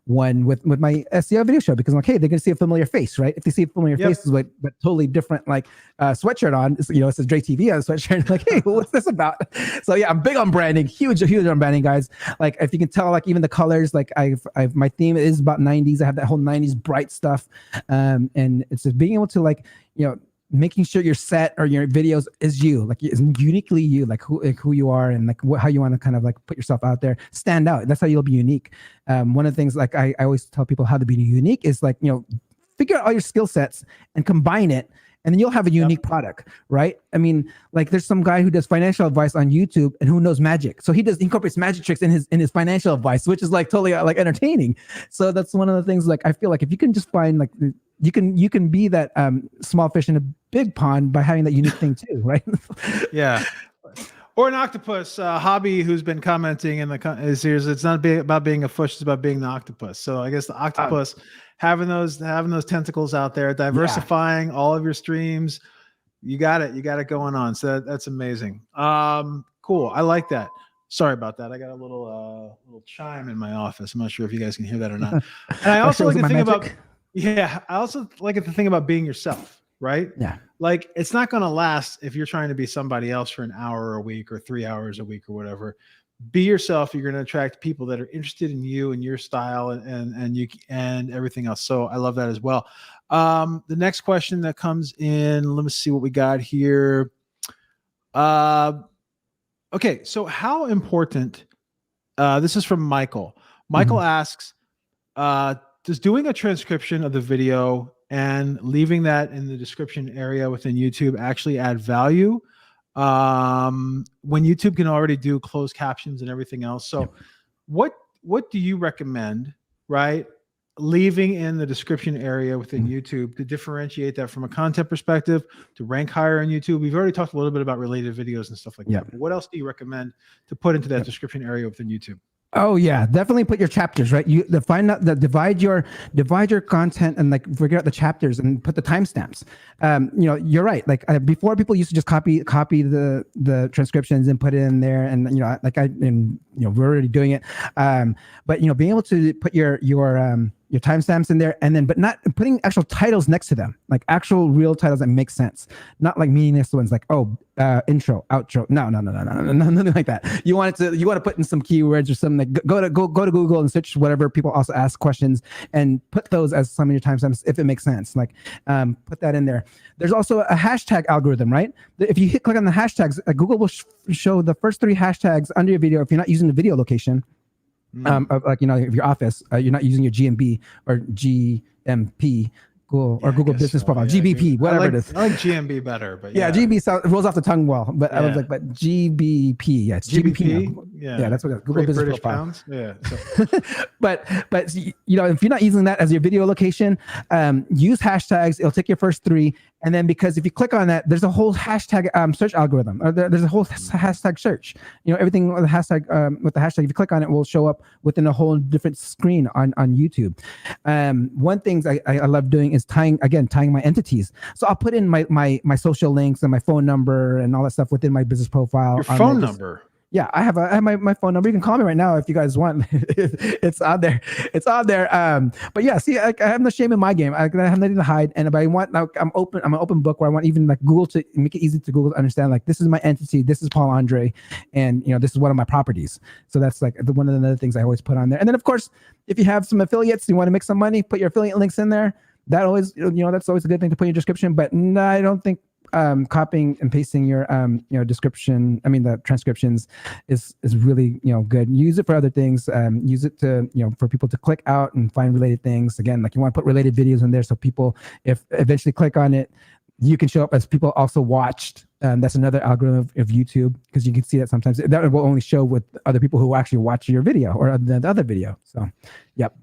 one with my SEO video show, because I'm like, hey, they're gonna see a familiar face, right? If they see a familiar face but totally different, like sweatshirt on, you know, it says Dre TV on the sweatshirt. Like, hey, what's this about? So yeah, I'm big on branding, huge on branding, guys. Like if you can tell, like even the colors, like I've my theme is about 90s. I have that whole 90s bright stuff, and it's just being able to, like, you know, making sure your set or your videos is you, like is uniquely you, like who you are, and like how you want to kind of like put yourself out there, stand out. That's how you'll be unique. One of the things, like I always tell people how to be unique is, like, you know, figure out all your skill sets and combine it, and then you'll have a unique product, right? I mean, like there's some guy who does financial advice on YouTube and who knows magic. So he incorporates magic tricks in his financial advice, which is like totally like entertaining. So that's one of the things, like I feel like if you can just find, like, you can be that small fish in a big pond by having that unique thing too, right? Yeah. Or an octopus, Hobby, who's been commenting in the series. It's not about being a fish; it's about being the octopus. So I guess the octopus, having those tentacles out there, diversifying all of your streams. You got it going on. So that's amazing. Cool. I like that. Sorry about that. I got a little chime in my office. I'm not sure if you guys can hear that or not. And I also like to think about. Yeah, I also like to think about being yourself, right? Yeah. Like it's not going to last if you're trying to be somebody else for an hour a week or 3 hours a week or whatever. Be yourself. You're going to attract people that are interested in you and your style and you and everything else. So I love that as well. The next question that comes in, let me see what we got here. Okay, so how important? This is from Michael. Michael asks, does doing a transcription of the video and leaving that in the description area within YouTube actually add value when YouTube can already do closed captions and everything else? So what do you recommend, right, leaving in the description area within YouTube to differentiate that from a content perspective, to rank higher on YouTube? We've already talked a little bit about related videos and stuff like that. But what else do you recommend to put into that description area within YouTube? Oh yeah, definitely put your chapters, right? You divide your content and like figure out the chapters and put the timestamps. You know, you're right. Like before, people used to just copy the transcriptions and put it in there, and you know, like we're already doing it. But you know, being able to put your timestamps in there, and then but not putting actual titles next to them, like actual real titles that make sense, not like meaningless ones like intro, outro. No, nothing like that. You want to put in some keywords or something. Like go to Google and search whatever people also ask questions, and put those as some of your timestamps if it makes sense. Like put that in there. There's also a hashtag algorithm, right? If you click on the hashtags, Google will show the first 3 hashtags under your video if you're not using the video location. Like, you know, if your office, you're not using your GMB or GMP, Google Business Profile, GBP, whatever it is. I like GMB better, but GMB rolls off the tongue well, but I was like, but GBP, it's GBP. Yeah, that's what it is. Google Business British Profile. Pounds. Yeah. So. but you know, if you're not using that as your video location, use hashtags. It'll take your first 3, and then because if you click on that, there's a whole hashtag search algorithm. There's a whole hashtag search. You know, everything with the hashtag. If you click on it, will show up within a whole different screen on YouTube. One thing I love doing is tying my entities. So I'll put in my social links and my phone number and all that stuff within my business profile. Your phone number. Yeah, I have my phone number. You can call me right now if you guys want. It's on there. It's on there. But yeah, see, I have no shame in my game. I have nothing to hide. And if I want, like, I'm an open book where I want even like Google to make it easy to Google to understand. Like, this is my entity. This is Paul Andre, and you know, this is one of my properties. So that's like one of the other things I always put on there. And then of course, if you have some affiliates, you want to make some money, put your affiliate links in there. That always, you know, that's always a good thing to put in your description. But no, I don't think copying and pasting your description, the transcriptions is really, you know, good. Use it for other things. Use it to, you know, for people to click out and find related things. Again, like you want to put related videos in there so people, if eventually click on it, you can show up as people also watched. That's another algorithm of YouTube, because you can see that sometimes that will only show with other people who actually watch your video or the other video. So, yep.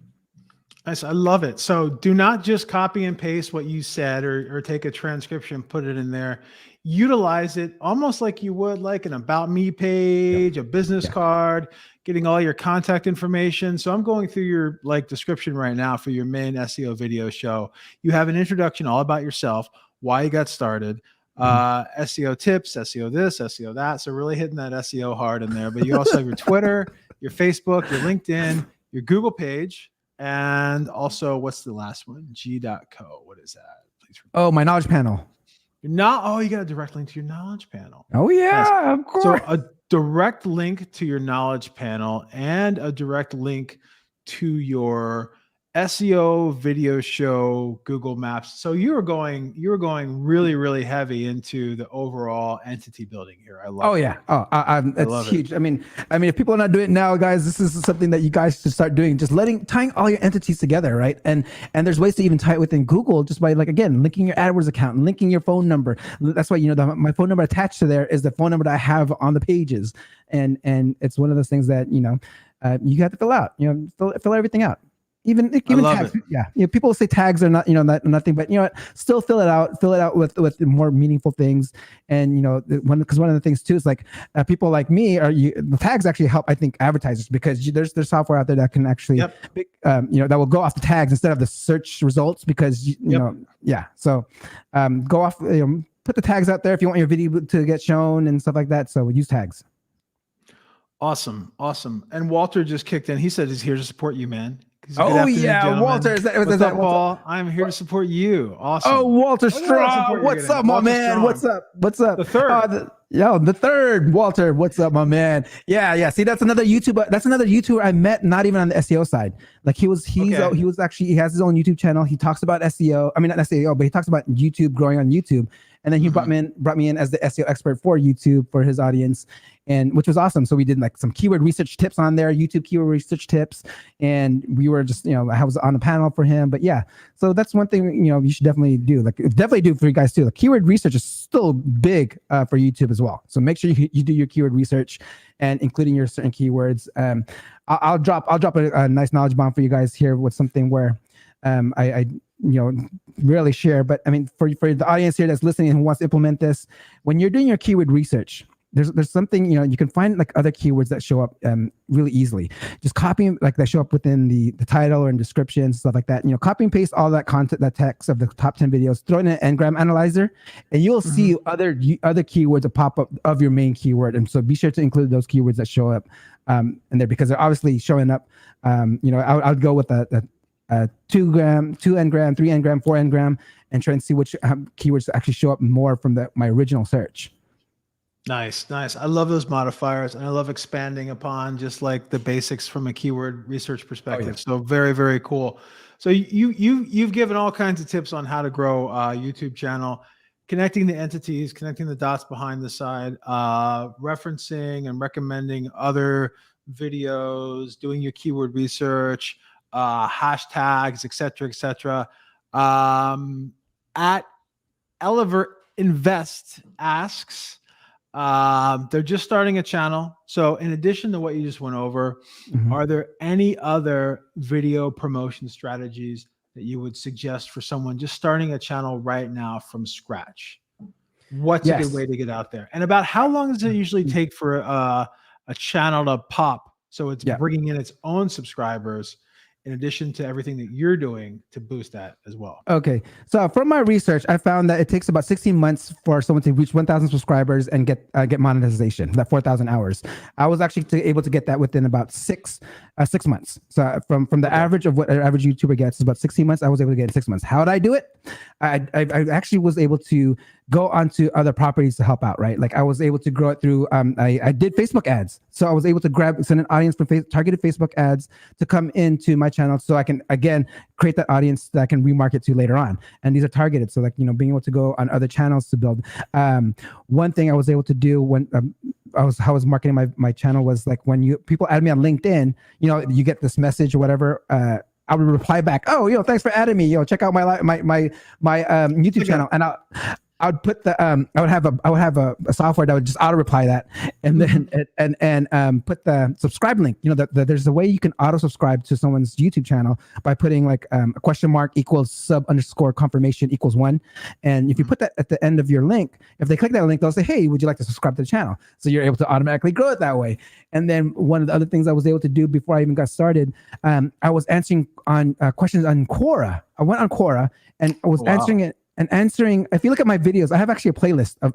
Nice. I love it. So do not just copy and paste what you said or take a transcription, put it in there. Utilize it almost like you would like an about me page, a business card, getting all your contact information. So I'm going through your description right now for your main SEO video show. You have an introduction all about yourself, why you got started, SEO tips, SEO this, SEO that. So really hitting that SEO hard in there. But you also have your Twitter, your Facebook, your LinkedIn, your Google page, and also what's the last one? G.co. What is that? Please. Oh, my knowledge panel. You got a direct link to your knowledge panel. Oh yeah, of course. So a direct link to your knowledge panel and a direct link to your SEO video show Google Maps. So you were going really, really heavy into the overall entity building here. I love it. Yeah. It's huge. I mean, if people are not doing it now, guys, this is something that you guys should start doing. Just tying all your entities together, right? And there's ways to even tie it within Google just by linking your AdWords account and linking your phone number. That's why my phone number attached to there is the phone number that I have on the pages, and it's one of those things that you have to fill out. Fill everything out. Even tags, people say tags are not, nothing, but still fill it out with more meaningful things. And, because one of the things too is people like me the tags actually help, I think, advertisers, because there's software out there that can actually, that will go off the tags instead of the search results, because, so go off, put the tags out there if you want your video to get shown and stuff like that. So use tags. Awesome. And Walter just kicked in. He said he's here to support you, man. Oh yeah, Walter. Is that Paul? I'm here to support you. Awesome. Oh, Walter Straw. What's up, my man? What's up? The third. The third. Walter, what's up, my man? Yeah. See, that's another YouTuber. That's another YouTuber I met, not even on the SEO side. He has his own YouTube channel. He talks about SEO. I mean, not SEO, but he talks about YouTube, growing on YouTube. And then he brought me in as the SEO expert for YouTube for his audience, and which was awesome. So we did some keyword research tips on there, YouTube keyword research tips, and we were just I was on a panel for him. But yeah, so that's one thing you should definitely do. Definitely do for you guys too. Keyword research is still big for YouTube as well. So make sure you do your keyword research, and including your certain keywords. I'll drop a nice knowledge bomb for you guys here with something where I rarely share, but I mean, for the audience here that's listening and who wants to implement this, when you're doing your keyword research, there's something, you can find other keywords that show up really easily. Just copying, that show up within the title or in description, stuff like that. Copy and paste all that content, that text of the top 10 videos, throw it in an Ngram analyzer, and you'll see other keywords that pop up of your main keyword. And so be sure to include those keywords that show up in there, because they're obviously showing up. I would go with a 2 gram, 2 ngram, 3 ngram, 4 ngram, and try and see which keywords actually show up more from my original search. Nice. I love those modifiers, and I love expanding upon just the basics from a keyword research perspective. Oh, yeah. So very, very cool. So you've given all kinds of tips on how to grow a YouTube channel, connecting the entities, connecting the dots behind the side, referencing and recommending other videos, doing your keyword research, hashtags, etc. At Elever Invest asks, they're just starting a channel. So in addition to what you just went over, are there any other video promotion strategies that you would suggest for someone just starting a channel right now from scratch? What's a good way to get out there? And about how long does it usually take for a channel to pop, so it's bringing in its own subscribers, in addition to everything that you're doing to boost that as well? Okay. So from my research, I found that it takes about 16 months for someone to reach 1,000 subscribers and get monetization, that 4,000 hours. I was actually able to get that within about 6 months. So from the average of what an average YouTuber gets is about 16 months. I was able to get in 6 months. How did I do it? I actually was able to go onto other properties to help out, right? I was able to grow it through, I did Facebook ads. So I was able to send an audience for targeted Facebook ads to come into my channel, so I can, again, create that audience that I can remarket to later on. And these are targeted. So being able to go on other channels to build. One thing I was able to do when I was marketing my channel was when people add me on LinkedIn, you get this message or whatever, I would reply back, oh, thanks for adding me. Check out my YouTube channel. And I would put I would have a software that would just auto reply that, and then and put the subscribe link. There's a way you can auto subscribe to someone's YouTube channel by putting a question mark equals sub_confirmation equals 1, and if you put that at the end of your link, if they click that link, they'll say, hey, would you like to subscribe to the channel? So you're able to automatically grow it that way. And then one of the other things I was able to do before I even got started, I was answering on questions on Quora. I went on Quora and I was answering it. and answering. If you look at my videos, I have actually a playlist of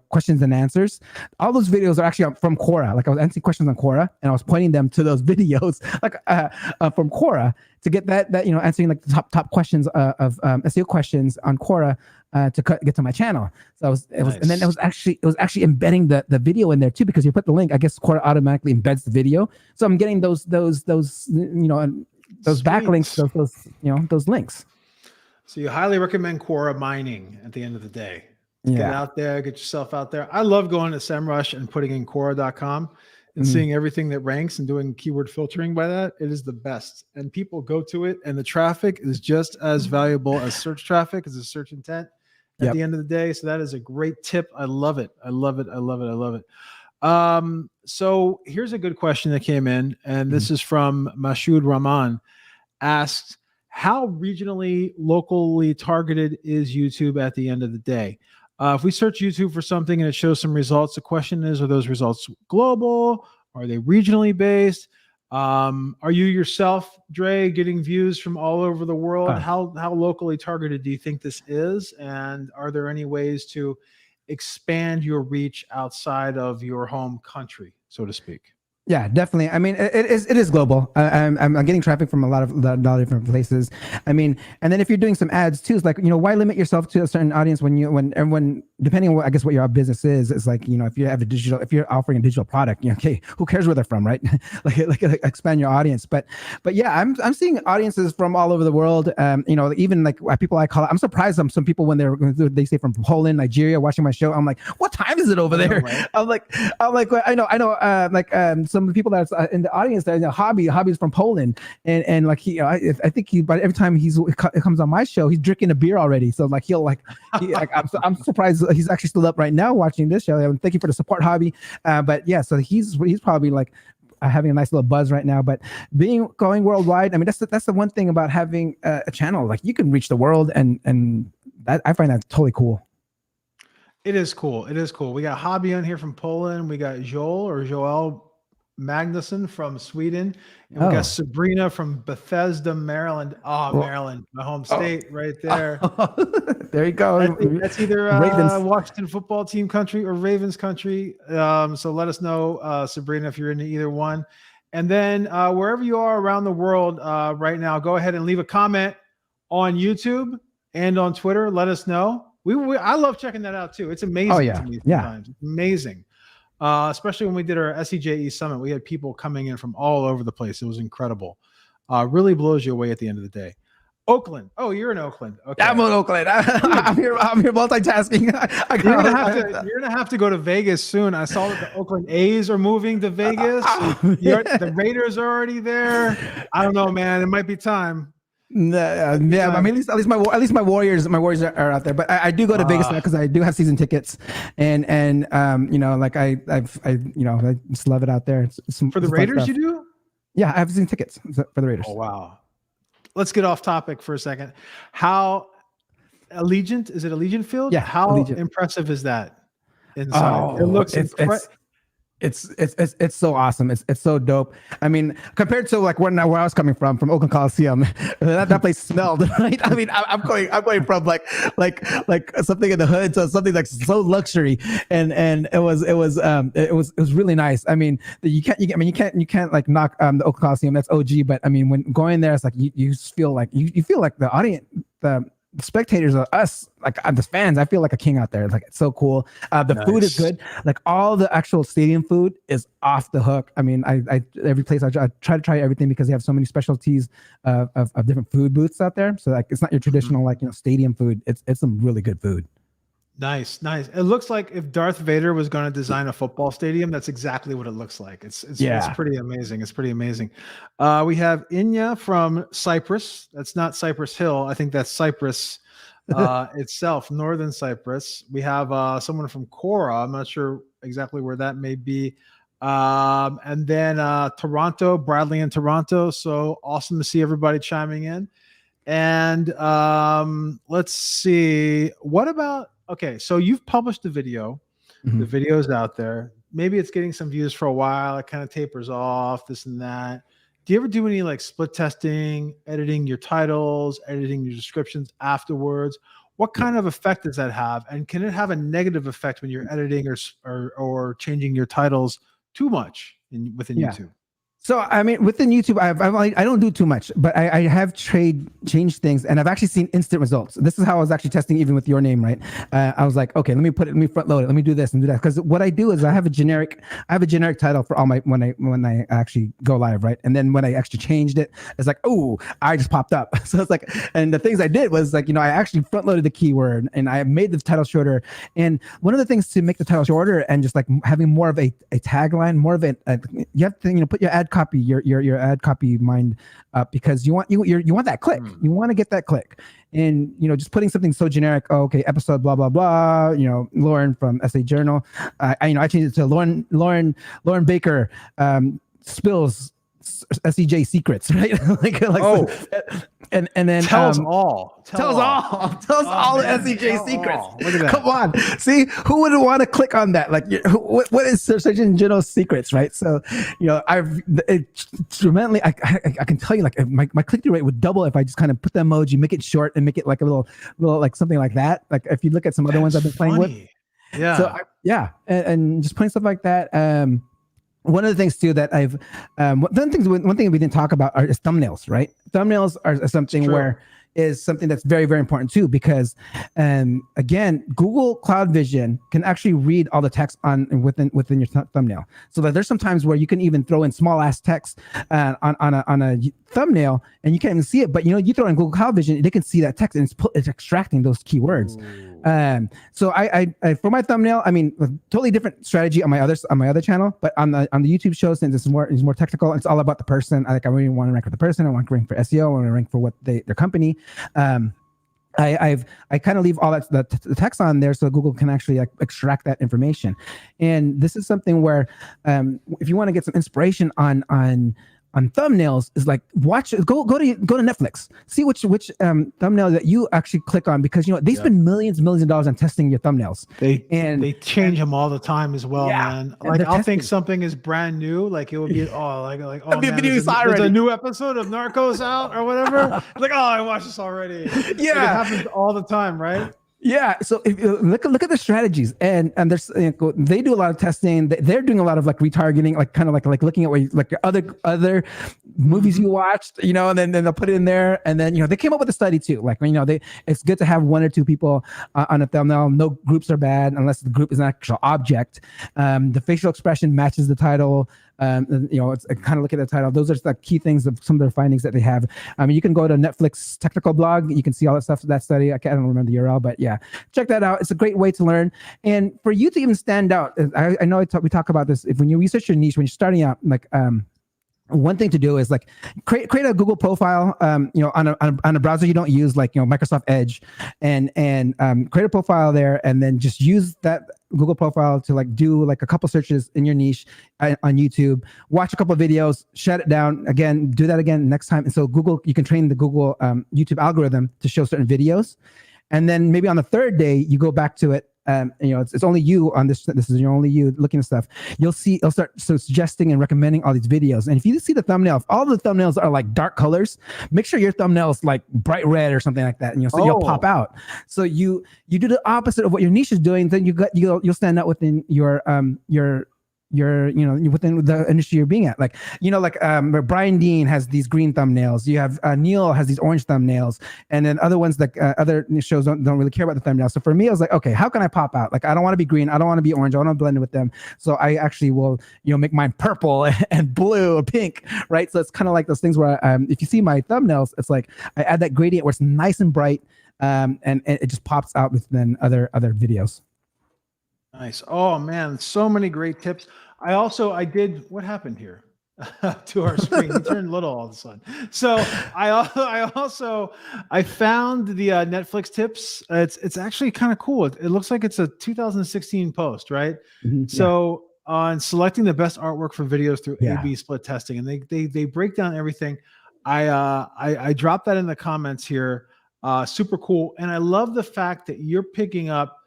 questions and answers. All those videos are actually from Quora. Like I was answering questions on Quora, and I was pointing them to those videos, like from Quora, to get that answering like the top questions of SEO questions on Quora to get to my channel. So nice. And then it was actually embedding the video in there too, because you put the link. I guess Quora automatically embeds the video, so I'm getting those backlinks, those links. So you highly recommend Quora mining at the end of the day. Get out there, get yourself out there. I love going to SEMrush and putting in Quora.com and seeing everything that ranks and doing keyword filtering by that. It is the best. And people go to it, and the traffic is just as valuable as search traffic, as a search intent at the end of the day. So that is a great tip. I love it. I love it. I love it. I love it. So here's a good question that came in, and this is from Mashoud Rahman. Asked, how regionally, locally targeted is YouTube at the end of the day? If we search YouTube for something and it shows some results, the question is, are those results global? Are they regionally based? Are you yourself, Dre, getting views from all over the world? How locally targeted do you think this is? And are there any ways to expand your reach outside of your home country, so to speak? Yeah, definitely. I mean, it is global. I'm getting traffic from a lot of different places. I mean, and then if you're doing some ads too, it's like, why limit yourself to a certain audience when depending on what, I guess, what your business is, it's like, if you have if you're offering a digital product, okay, who cares where they're from, right? like expand your audience. But yeah, I'm seeing audiences from all over the world. Even like people I call, I'm surprised some people when they say from Poland, Nigeria, watching my show. I'm like, what time is it over there? Right? I'm like, I know, some people that's in the audience that Hobby's from Poland, and like I think but every time he comes on my show, he's drinking a beer already. So like I'm surprised he's actually still up right now watching this show. And thank you for the support, Hobby. But yeah, so he's probably like having a nice little buzz right now. But going worldwide, I mean, that's the one thing about having a channel. Like you can reach the world, and that, I find that totally cool. It is cool. It is cool. We got Hobby on here from Poland. We got Joel Magnuson from Sweden, and we got Sabrina from Bethesda, Maryland. Maryland, my home state, right there. There you go. That's either Washington football team country or Ravens country. So let us know, Sabrina, if you're in either one. And then wherever you are around the world right now, go ahead and leave a comment on YouTube and on Twitter. Let us know. I love checking that out too. It's amazing. Oh yeah, to me sometimes. It's amazing. Especially when we did our SEJE summit, we had people coming in from all over the place. It was incredible. Really blows you away at the end of the day. Oakland. Oh, you're in Oakland. Okay. I'm in Oakland. I'm here multitasking. You're gonna have to go to Vegas soon. I saw that the Oakland A's are moving to Vegas. The Raiders are already there. I don't know, man. It might be time. I mean, at least my Warriors are out there, but I do go to Vegas now because I do have season tickets, and like I just love it out there. It's for the Raiders, you do? Yeah, I have season tickets for the Raiders. Oh wow! Let's get off topic for a second. How Allegiant, is it Allegiant Field? Yeah. How Allegiant. Impressive is that inside? It looks It's so awesome. It's so dope. I mean, compared to like where I was coming from Oakland Coliseum, that place smelled, right? I mean, I'm going from like something in the hood to something like so luxury, and it was really nice. I mean, you can't like knock the Oakland Coliseum. That's OG, but I mean, when going there, it's like you feel like you feel like the audience, the spectators are us, like the fans. I feel like a king out there. Like it's so cool. The food is good. Like all the actual stadium food is off the hook. I mean, I every place I try to try everything because they have so many specialties of different food booths out there. So like it's not your traditional stadium food. It's some really good food. Nice. It looks like if Darth Vader was going to design a football stadium, that's exactly what it looks like. It's pretty amazing. It's pretty amazing. We have Inya from Cyprus. That's not Cypress Hill. I think that's Cyprus itself, Northern Cyprus. We have someone from Quora. I'm not sure exactly where that may be. And then Toronto, Bradley in Toronto. So awesome to see everybody chiming in. And let's see. What about, okay, so you've published the video. The video's out there. Maybe it's getting some views for a while. It kind of tapers off, this and that. Do you ever do any like split testing, editing your titles, editing your descriptions afterwards? What kind of effect does that have? And can it have a negative effect when you're editing or changing your titles too much within Yeah. YouTube? So, I mean, within YouTube, I don't do too much, but I have changed things, and I've actually seen instant results. This is how I was actually testing, even with your name, right? I was like, okay, let me front load it, let me do this and do that. Because what I do is I have a generic title for all my when I actually go live, right? And then when I actually changed it, it's like, oh, I just popped up. So it's like, and the things I did was like, I actually front loaded the keyword, and I made the title shorter. And one of the things to make the title shorter and just like having more of a tagline, more of you have to put your ad copy, your ad copy mind up, because you want that click. You want to get that click. And just putting something so generic, okay, episode blah blah blah, Loren from SA Journal. I changed it to Loren Baker spills SEJ secrets, right? and then tells all the SEJ secrets. Look at that. Come on, see, who wouldn't want to click on that? Like, what is Search Engine Journal secrets, right? So, tremendously, I can tell you, like, my click-through rate would double if I just kind of put the emoji, make it short, and make it like a little like something like that. Like if you look at some other ones I've been playing with, yeah. So and just playing stuff like that. One of the things too that I've one thing we didn't talk about is thumbnails, right? Thumbnails are something something that's very, very important too, because again, Google Cloud Vision can actually read all the text within your thumbnail. So that there's some times where you can even throw in small ass text on a thumbnail and you can't even see it, but you throw in Google Cloud Vision, they can see that text and it's extracting those keywords. So I for my thumbnail, I mean, a totally different strategy on my other channel, but on the YouTube show, since it's more technical, it's all about the person. I really want to rank for the person. I want to rank for SEO. I want to rank for what their company. I kind of leave all that the text on there so Google can actually extract that information. And this is something where if you want to get some inspiration on thumbnails, is like go to Netflix, see which thumbnail that you actually click on, because they spend millions of dollars on testing your thumbnails. They change them all the time. As well, man. Like I'll think something is brand new, like it would be there's a new episode of Narcos out or whatever. Like, oh, I watched this already. Like, it happens all the time, right? Yeah. So if you look at the strategies, and there's they do a lot of testing. They're doing a lot of like retargeting, like kind of like looking at what other movies you watched, and then they'll put it in there. And then they came up with a study too. Like it's good to have one or two people on a thumbnail. No groups are bad unless the group is an actual object. The facial expression matches the title. It's kind of look at the title. Those are the key things of some of their findings that they have. I mean, you can go to Netflix technical blog. You can see all that stuff. That study. I don't remember the URL, but yeah, check that out. It's a great way to learn. And for you to even stand out, I know we talk about this. When you research your niche, when you're starting out, like one thing to do is like create a Google profile, on a browser you don't use, like Microsoft Edge, and create a profile there, and then just use that Google profile to like do like a couple searches in your niche on YouTube. Watch a couple of videos, shut it down again, do that again next time. And so you can train the Google YouTube algorithm to show certain videos, and then maybe on the third day you go back to it. It's only you on this. This is only you looking at stuff. You'll start suggesting and recommending all these videos. And if you see the thumbnail, if all the thumbnails are like dark colors, make sure your thumbnail is like bright red or something like that. And you'll pop out. So you do the opposite of what your niche is doing. Then you'll stand out within your within the industry you're being at. Like Brian Dean has these green thumbnails. You have Neil has these orange thumbnails, and then other ones like other shows don't really care about the thumbnails. So for me, I was like, okay, how can I pop out? Like I don't want to be green, I don't want to be orange, I want to blend in with them. So I actually will make mine purple and blue or pink, right? So it's kind of like those things where if you see my thumbnails, it's like I add that gradient where it's nice and bright, and it just pops out within other videos. Nice. Oh man, so many great tips. I did, what happened here to our screen? We turned little all of a sudden. So I found the Netflix tips. It's actually kind of cool. It looks like it's a 2016 post, right? Mm-hmm, so on selecting the best artwork for videos through A/B split testing, and they break down everything. I dropped that in the comments here. Super cool. And I love the fact that you're picking up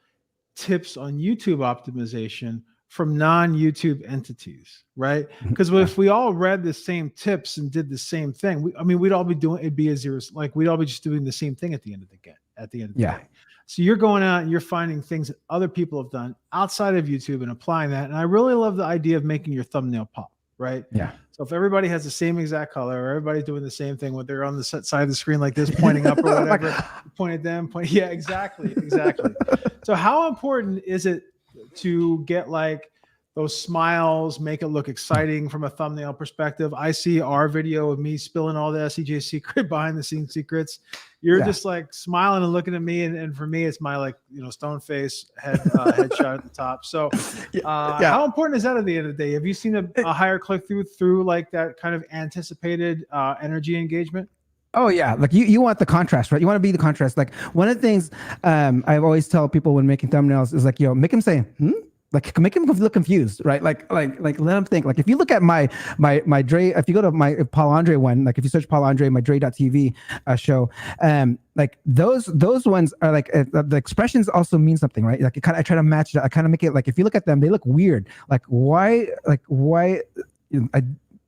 tips on YouTube optimization from non-YouTube entities, right? Because if we all read the same tips and did the same thing, we'd all be doing, it'd be a zero, like we'd all be just doing the same thing at the end of the at the end of the day. So you're going out and you're finding things that other people have done outside of YouTube and applying that. And I really love the idea of making your thumbnail pop, right? Yeah. So if everybody has the same exact color, or everybody's doing the same thing, when they're on the side of the screen like this, pointing up or whatever, point at them, point. Yeah, exactly. So how important is it to get like those smiles, make it look exciting from a thumbnail perspective? I see our video of me spilling all the SEJ secret behind the scenes secrets. You're just like smiling and looking at me. And for me, it's my like, stone face headshot at the top. So how important is that at the end of the day? Have you seen a higher click through like that kind of anticipated energy engagement? Oh yeah, like you want the contrast, right? You want to be the contrast. Like one of the things I always tell people when making thumbnails is like, make them say, like make him look confused, right? Like let him think. Like if you look at my Dre, if you go to my Paul Andre one, like if you search Paul Andre, my Dre.tv show, like those ones are like the expressions also mean something, right? Like I try to match that. I kind of make it like if you look at them, they look weird. Like why? I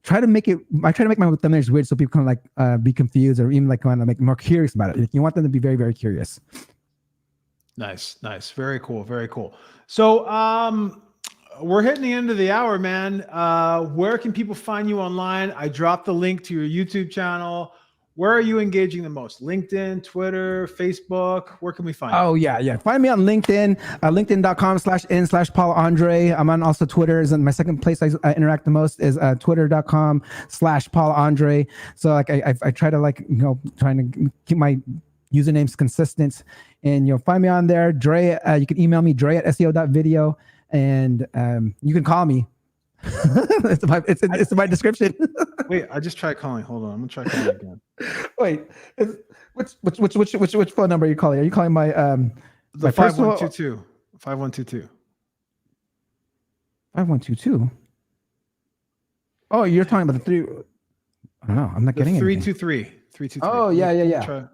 try to make my thumbnails weird so people can like be confused or even like kind of make more curious about it. Like, you want them to be very, very curious. Nice. Very cool. So we're hitting the end of the hour, man. Where can people find you online? I dropped the link to your YouTube channel. Where are you engaging the most? LinkedIn, Twitter, Facebook? Where can we find you? Oh, yeah. Find me on LinkedIn, linkedin.com/in/Paul Andre. I'm on also Twitter. And my second place I interact the most is twitter.com/Paul Andre. So like I try to trying to keep my usernames consistent, and you'll find me on there. Dre, you can email me, dre@seo.video, and you can call me. it's in my description. Wait, I just tried calling. Hold on, I'm gonna try calling again. Wait, which phone number are you calling? Are you calling my the 5122? 5122. 5122. Oh, you're talking about the three. I don't know. I'm not getting it. 323. 323. Oh yeah.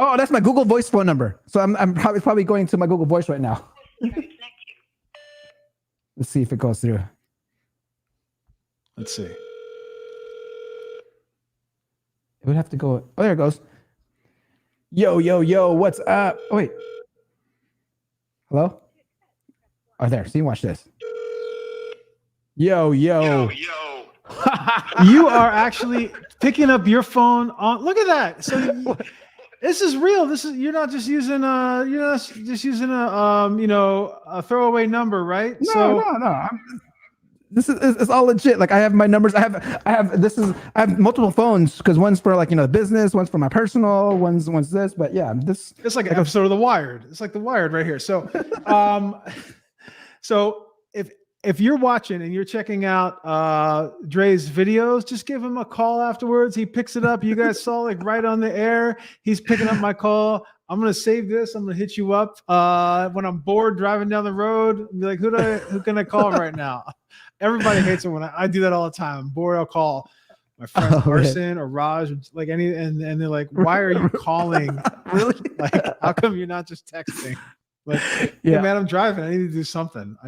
Oh, that's my Google Voice phone number. So I'm probably going to my Google Voice right now. Let's see if it goes through. Let's see. It would have to go. Oh, there it goes. Yo, what's up? Oh, wait. Hello? Oh, there. See, watch this. Yo. You are actually picking up your phone on. Look at that. So this is real. You're not just using a throwaway number, right? No. It's all legit. Like I have my numbers. I have multiple phones because one's for business, one's for my personal, one's this. But yeah, it's like an episode of The Wired. It's like The Wired right here. So, so if you're watching and you're checking out Dre's videos, just give him a call afterwards. He picks it up. You guys saw right on the air. He's picking up my call. I'm gonna save this. I'm gonna hit you up when I'm bored driving down the road. Be like, who can I call right now? Everybody hates it when I do that all the time. I'm bored, I'll call my friend Arson or Raj, and they're like, "Why are you calling? Really? Like, how come you're not just texting?" Like, hey, man, I'm driving. I need to do something.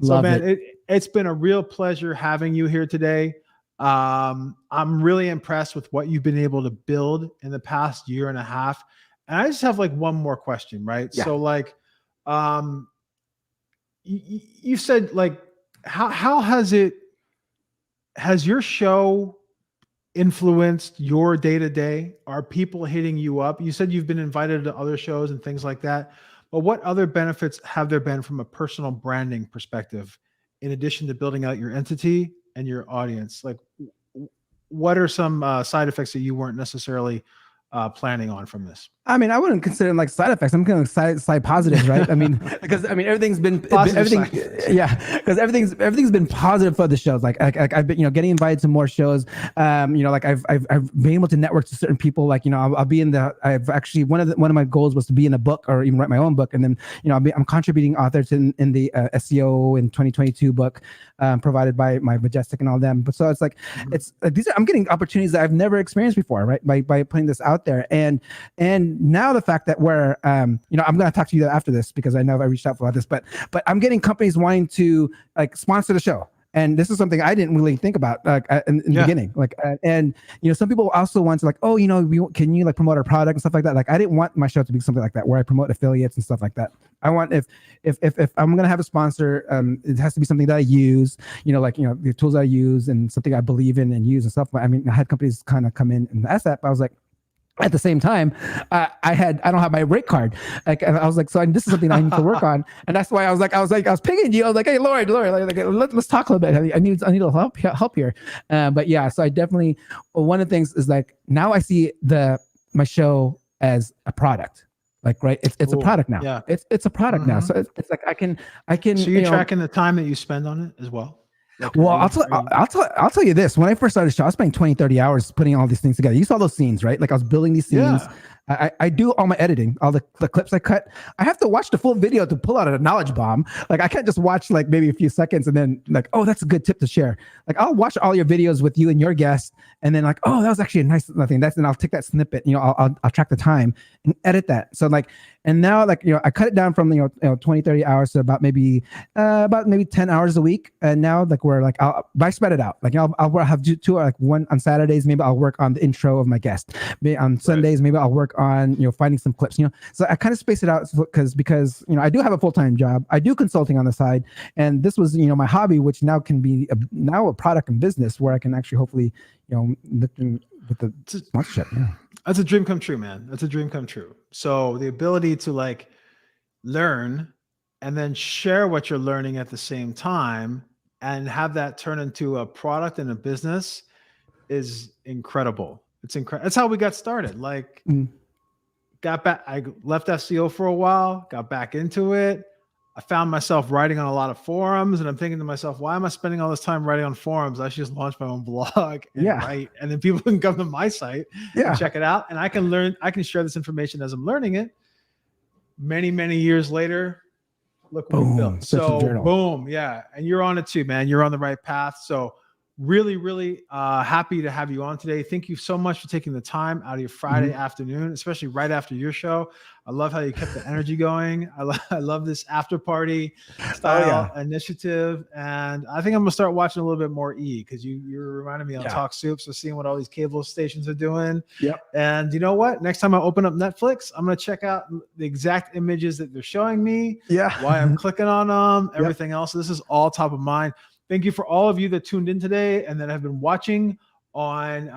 So, man, it's been a real pleasure having you here today. I'm really impressed with what you've been able to build in the past year and a half. And I just have one more question, right? Yeah. So you said how has your show influenced your day-to-day? Are people hitting you up? You said you've been invited to other shows and things like that. But what other benefits have there been from a personal branding perspective, in addition to building out your entity and your audience? Like, what are some side effects that you weren't necessarily planning on from this? I mean, I wouldn't consider them side effects. I'm going to side positives, right? Because everything's been everything been positive for the shows. Like I've been getting invited to more shows. I've been able to network to certain people. I'll be in the. I've actually one of my goals was to be in a book or even write my own book, and then I'm contributing authors in the SEO in 2022 book provided by my Majestic and all them. But so it's I'm getting opportunities that I've never experienced before, right? By putting this out there, and now the fact that we're, I'm going to talk to you after this because I know I reached out for this, but I'm getting companies wanting to sponsor the show. And this is something I didn't really think about in the beginning. And some people also want to like, oh, can you like promote our product and stuff like that? Like, I didn't want my show to be something like that where I promote affiliates and stuff like that. I want if I'm gonna have a sponsor, it has to be something that I use, the tools I use and something I believe in and use and stuff. I mean, I had companies kind of come in and ask that, but I was like, at the same time, I don't have my rate card. Like, I was like, so this is something I need to work on, and that's why I was pinging you. I was like, hey, Loren, let's talk a little bit. I need a little help here. But yeah, so I definitely, one of the things is like now I see my show as a product. Like, right, it's a product now. Yeah, it's a product now. So it's like I can. So you're tracking the time that you spend on it as well. Like, well, I'll tell you this. When I first started the show, I was spending 20, 30 hours putting all these things together. You saw those scenes, right? Like I was building these scenes. Yeah. I do all my editing, all the clips I cut. I have to watch the full video to pull out a knowledge bomb. Like I can't just watch like maybe a few seconds and then like, oh, that's a good tip to share. Like I'll watch all your videos with you and your guest, and then like, oh, that was actually a nice thing. Then I'll take that snippet. I'll track the time and edit that. So like, and now like I cut it down from 20, 30 hours to about maybe 10 hours a week. And now like we're like I spread it out. Like I'll have two like one on Saturdays. Maybe I'll work on the intro of my guest. Maybe on Sundays, maybe I'll work on finding some clips. So I kind of space it out because I do have a full-time job. I do consulting on the side, and this was my hobby, which now can be now a product and business where I can actually hopefully with the sponsorship. Yeah. That's a dream come true, man. That's a dream come true. So the ability to like learn and then share what you're learning at the same time and have that turn into a product and a business is incredible. It's incredible. That's how we got started. Like got back, I left SEO for a while, got back into it. I found myself writing on a lot of forums, and I'm thinking to myself, why am I spending all this time writing on forums? I should just launch my own blog and write, and then people can come to my site and check it out. And I can learn, I can share this information as I'm learning it. Many, many years later, look what we built. So boom. Yeah. And you're on it too, man. You're on the right path. So really, really happy to have you on today. Thank you so much for taking the time out of your Friday afternoon, especially right after your show. I love how you kept the energy going. I love this after party style initiative. And I think I'm gonna start watching a little bit more because you're reminding me on Talk Soup. So seeing what all these cable stations are doing. Yep. And you know what? Next time I open up Netflix, I'm gonna check out the exact images that they're showing me. Yeah. Why I'm clicking on them, everything else. So this is all top of mind. Thank you for all of you that tuned in today and that have been watching on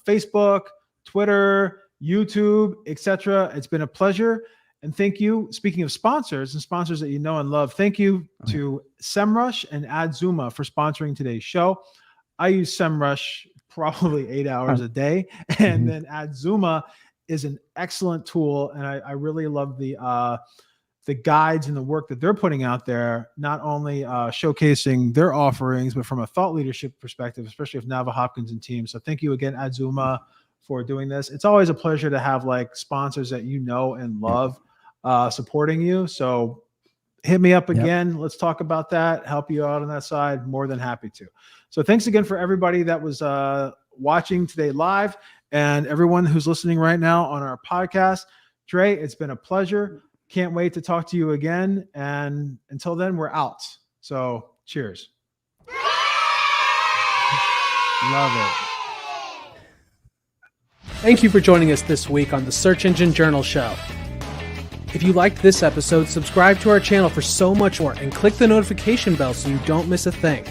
Facebook, Twitter, YouTube, etc. It's been a pleasure. And thank you. Speaking of sponsors and sponsors that you know and love, thank you to SEMrush and AdZuma for sponsoring today's show. I use SEMrush probably 8 hours a day. And then AdZuma is an excellent tool. And I really love the guides and the work that they're putting out there, not only showcasing their offerings, but from a thought leadership perspective, especially with Nava Hopkins and team. So thank you again, AdZuma, for doing this. It's always a pleasure to have like sponsors that you know and love supporting you. So hit me up again. Let's talk about that, help you out on that side. More than happy to. So thanks again for everybody that was watching today live and everyone who's listening right now on our podcast. Dre, it's been a pleasure. Can't wait to talk to you again. And until then, we're out. So cheers. Love it. Thank you for joining us this week on the Search Engine Journal Show. If you liked this episode, subscribe to our channel for so much more and click the notification bell so you don't miss a thing.